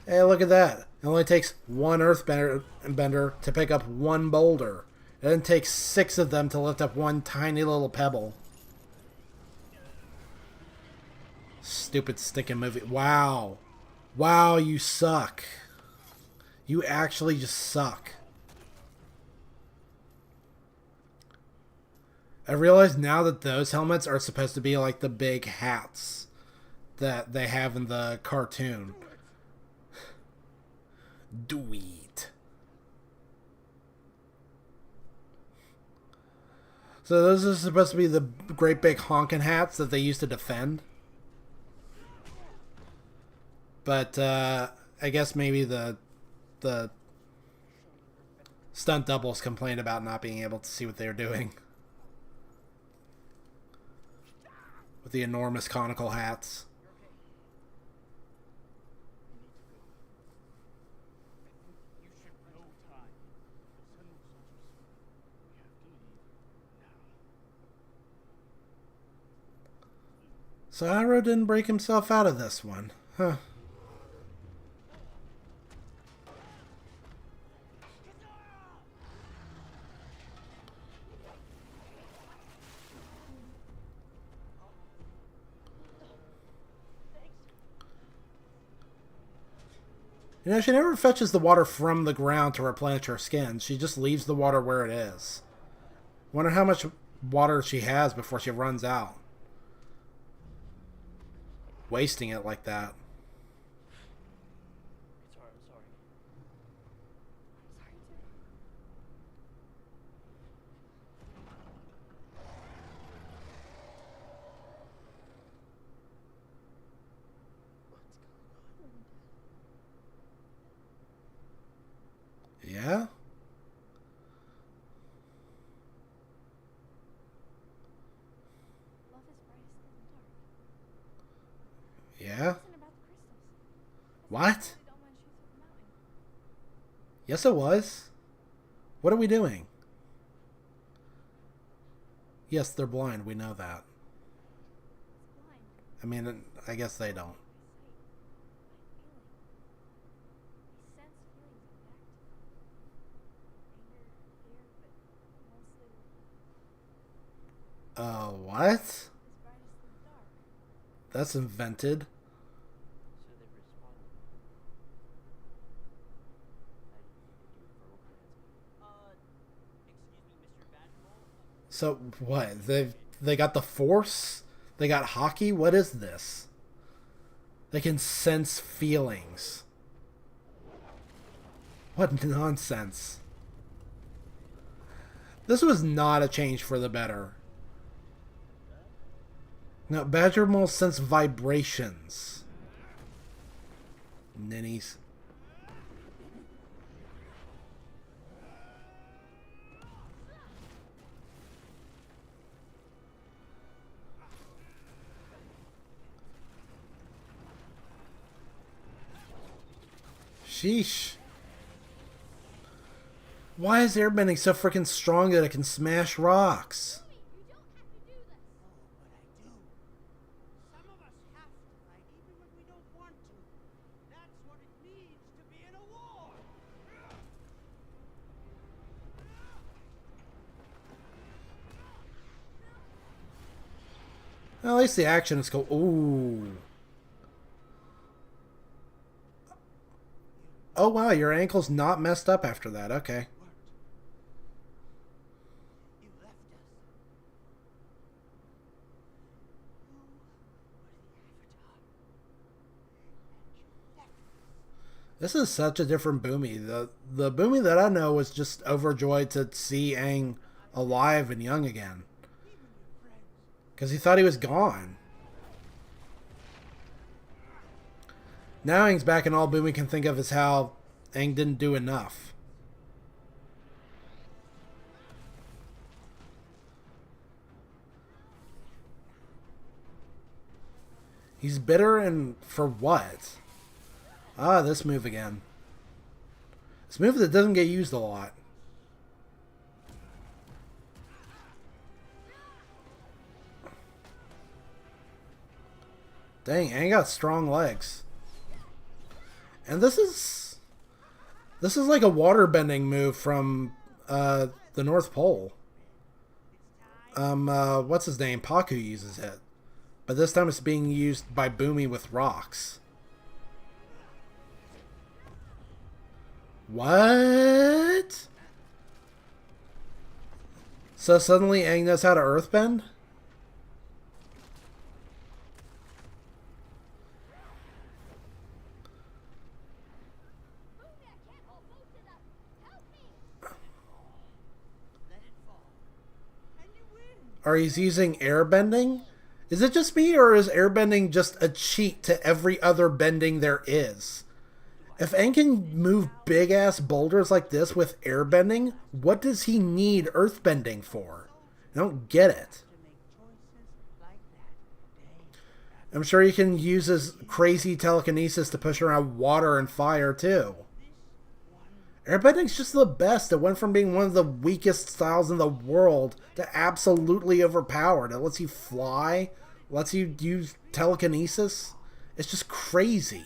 Hey, look at that. It only takes one earthbender to pick up one boulder. It then takes 6 of them to lift up one tiny little pebble. Stupid stinking movie. Wow. Wow, you suck. You actually just suck. I realize now that those helmets are supposed to be like the big hats that they have in the cartoon. Do it. So those are supposed to be the great big honking hats that they used to defend. But I guess maybe the stunt doubles complained about not being able to see what they were doing. With the enormous conical hats. So Iroh didn't break himself out of this one. Huh. You know, she never fetches the water from the ground to replenish her skin. She just leaves the water where it is. Wonder how much water she has before she runs out. Wasting it like that. Sorry, I'm sorry. Yeah? Love is brightest in the dark. Yeah? It wasn't about the crystals. What? That's the only dumb truth of the mountain. Yes, it was. What are we doing? Yes, they're blind. We know that. It's blind. I mean, I guess they don't. By sight, by feeling. They sense feelings of anger, fear, but mostly What? is brightest in the dark. That's invented. So they responded. Excuse me, Mr. Badmole? So what? They got the Force? They got hockey? What is this? They can sense feelings. What nonsense. This was not a change for the better. Now, badger moles sense vibrations. Ninnies. Sheesh. Why is airbending so freaking strong that it can smash rocks? You don't have to do this. Some of us have to fight even when we don't want to. That's what it means to be in a war. Well, at least the action is cool. Ooh. Oh wow, your ankle's not messed up after that. Okay. You left us. This is such a different Boomy. The Boomy that I know was just overjoyed to see Aang alive and young again. Because he thought he was gone. Now Aang's back and all Boomy can think of is how Aang didn't do enough. He's bitter and for what? Ah, this move again. This move that doesn't get used a lot. Dang, Aang got strong legs. And this is like a water bending move from the North Pole. What's his name? Paku uses it. But this time it's being used by Boomy with rocks. What? So suddenly Aang knows how to earthbend? Or he's using airbending? Is it just me, or is airbending just a cheat to every other bending there is? If Aang can move big-ass boulders like this with airbending, what does he need earthbending for? I don't get it. I'm sure he can use his crazy telekinesis to push around water and fire, too. Airbending's just the best. It went from being one of the weakest styles in the world to absolutely overpowered. It lets you fly, lets you use telekinesis. It's just crazy.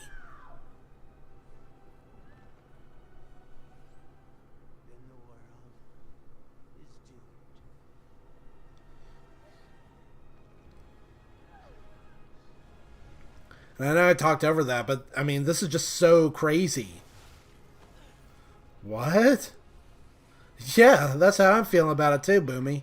And I know I talked over that, but I mean, this is just so crazy. What? Yeah, that's how I'm feeling about it too, Boomy.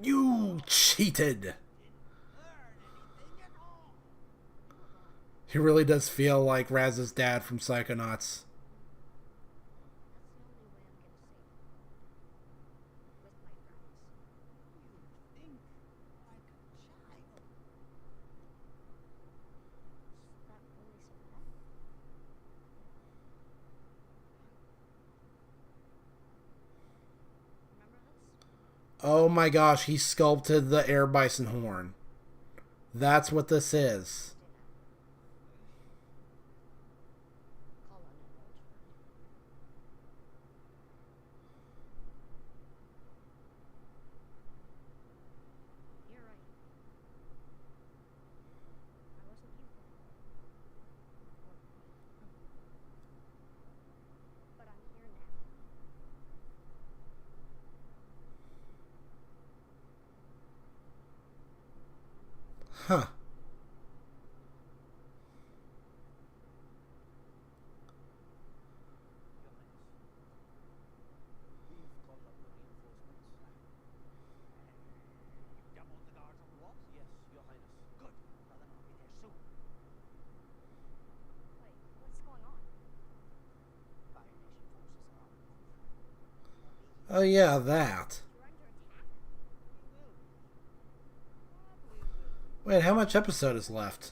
You cheated. He really does feel like Raz's dad from Psychonauts. Oh my gosh, he sculpted the air bison horn. That's what this is. Huh. Oh yeah, that. Wait, how much episode is left?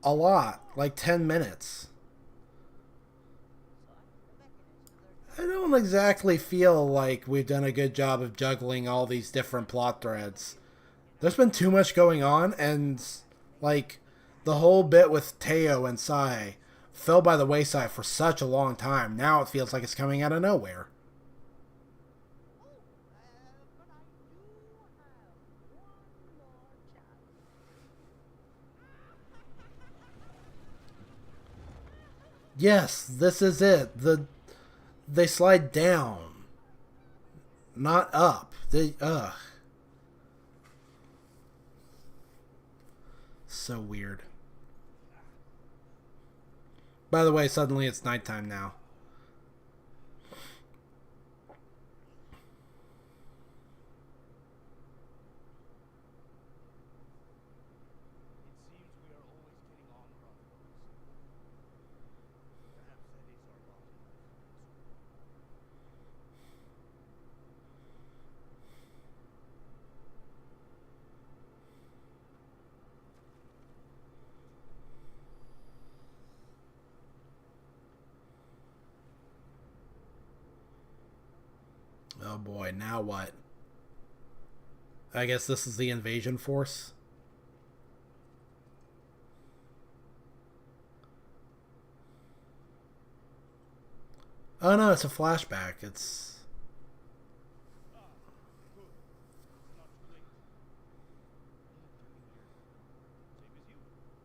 A lot. Like 10 minutes. I don't exactly feel like we've done a good job of juggling all these different plot threads. There's been too much going on, and, like, the whole bit with Teo and Sai fell by the wayside for such a long time. Now it feels like it's coming out of nowhere. Yes, this is it. They slide down, not up. So weird. By the way, suddenly it's nighttime now. It seems we are always getting on crossroads. Perhaps that is our lot. Oh boy, now what? I guess this is the invasion force. Oh no, it's a flashback. It's... Ah, good. It's not too late. Same as you.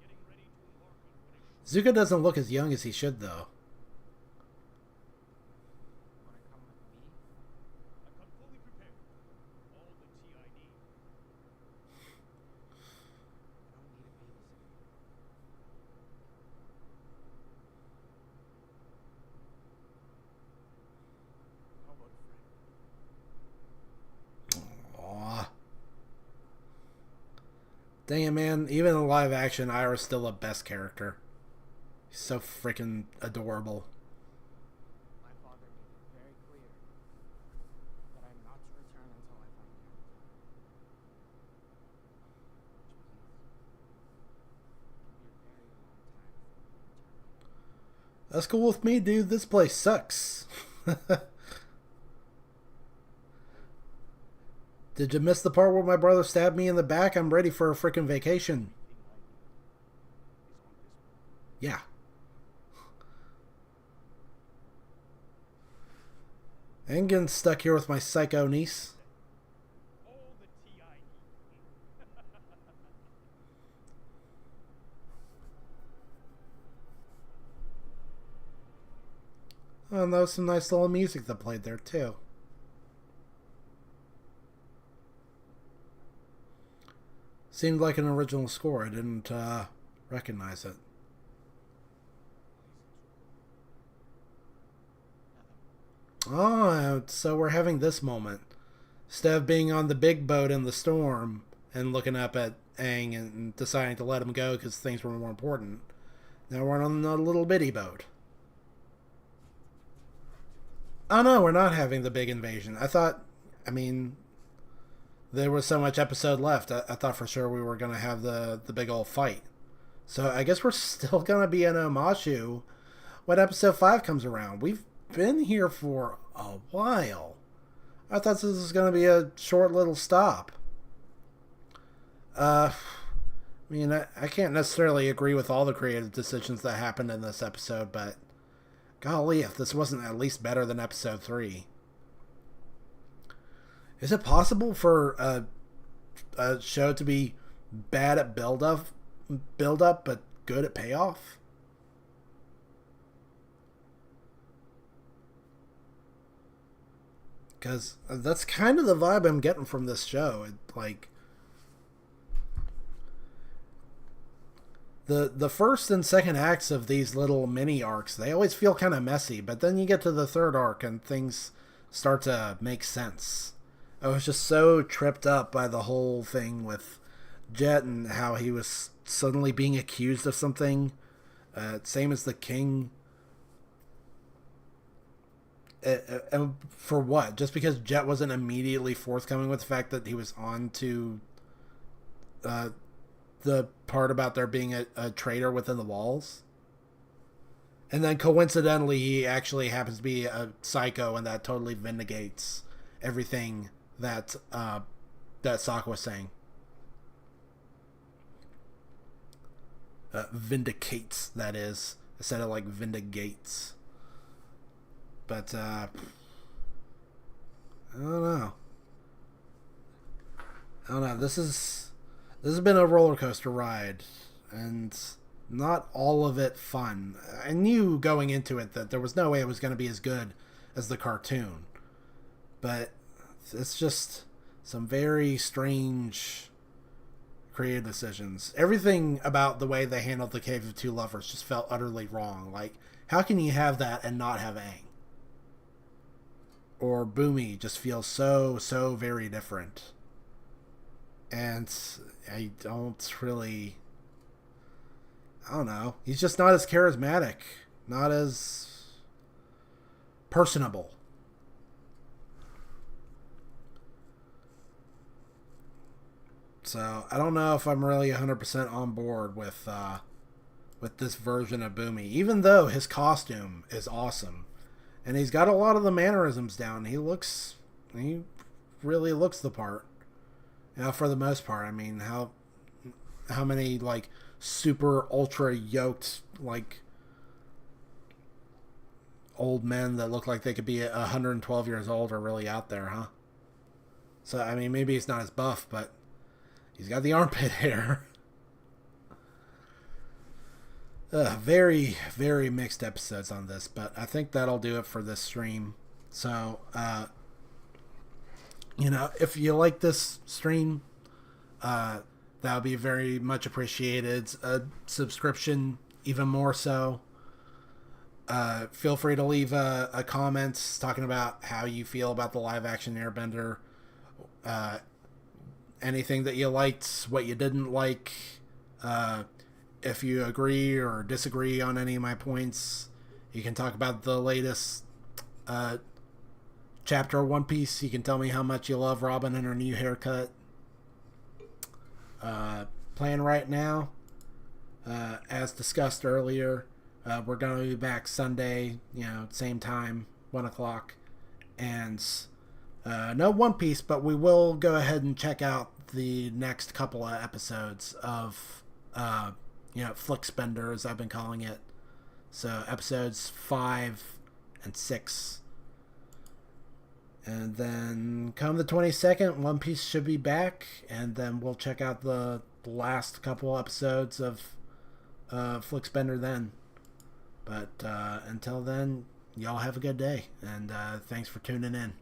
Getting ready to embark on what is Zuko doesn't look as young as he should, though. Wanna come with me? I come fully prepared. All the tea I need. I don't need a babysitter. How about a friend? Aw. Dang it, man. Even in live action, Ira's still the best character. He's so freaking adorable. My father made it very clear that I'm not to return until I find the Avatar. Which means it can be a very long time before we return. That's cool with me, dude. This place sucks. Did you miss the part where my brother stabbed me in the back? I'm ready for a freaking vacation. Thing I need is on this boat. Yeah. I ain't getting stuck here with my psycho niece. All the tea I need. Oh, and that was some nice little music that played there, too. Seemed like an original score. I didn't recognize it. Oh, so we're having this moment. Instead of being on the big boat in the storm and looking up at Aang and deciding to let him go because things were more important, now we're on a little bitty boat. Oh no, we're not having the big invasion. I mean, there was so much episode left. I thought for sure we were going to have the big old fight. So I guess we're still going to be in Omashu when episode 5 comes around. We've been here for a while. I thought this was going to be a short little stop. I mean, I can't necessarily agree with all the creative decisions that happened in this episode, but golly, if this wasn't at least better than episode 3. Is it possible for a show to be bad at build up, but good at payoff? Because that's kind of the vibe I'm getting from this show. The first and second acts of these little mini arcs, they always feel kind of messy, but then you get to the third arc and things start to make sense. I was just so tripped up by the whole thing with Jet and how he was suddenly being accused of something. Same as the king. And for what? Just because Jet wasn't immediately forthcoming with the fact that he was on to the part about there being a traitor within the walls? And then coincidentally, he actually happens to be a psycho, and that totally vindicates everything that Sokka was saying. Vindicates, that is, instead of like vindicates. But I don't know. This has been a roller coaster ride, and not all of it fun. I knew going into it that there was no way it was going to be as good as the cartoon, but it's just some very strange creative decisions. Everything about the way they handled the Cave of Two Lovers just felt utterly wrong. Like, how can you have that and not have Aang? Or Boomy just feels so very different. And I don't know. He's just not as charismatic. Not as personable. So I don't know if I'm really 100% on board with this version of Boomy, even though his costume is awesome, and he's got a lot of the mannerisms down. He really looks the part. You know, for the most part. I mean, how many like super ultra yoked like old men that look like they could be 112 years old are really out there, huh? So I mean, maybe he's not as buff, but he's got the armpit hair. Very, very mixed episodes on this, but I think that'll do it for this stream. So, you know, if you like this stream, that would be very much appreciated. A subscription, even more so. Feel free to leave a comment talking about how you feel about the live action Airbender. Anything that you liked, what you didn't like, if you agree or disagree on any of my points. You can talk about the latest chapter of One Piece. You can tell me how much you love Robin and her new haircut. Plan right now, as discussed earlier, we're going to be back Sunday, you know, same time, 1 o'clock. And no One Piece, but we will go ahead and check out the next couple of episodes of, you know, Flixbender, as I've been calling it. So episodes 5 and 6. And then come the 22nd, One Piece should be back. And then we'll check out the last couple episodes of Flixbender then. But until then, y'all have a good day. And thanks for tuning in.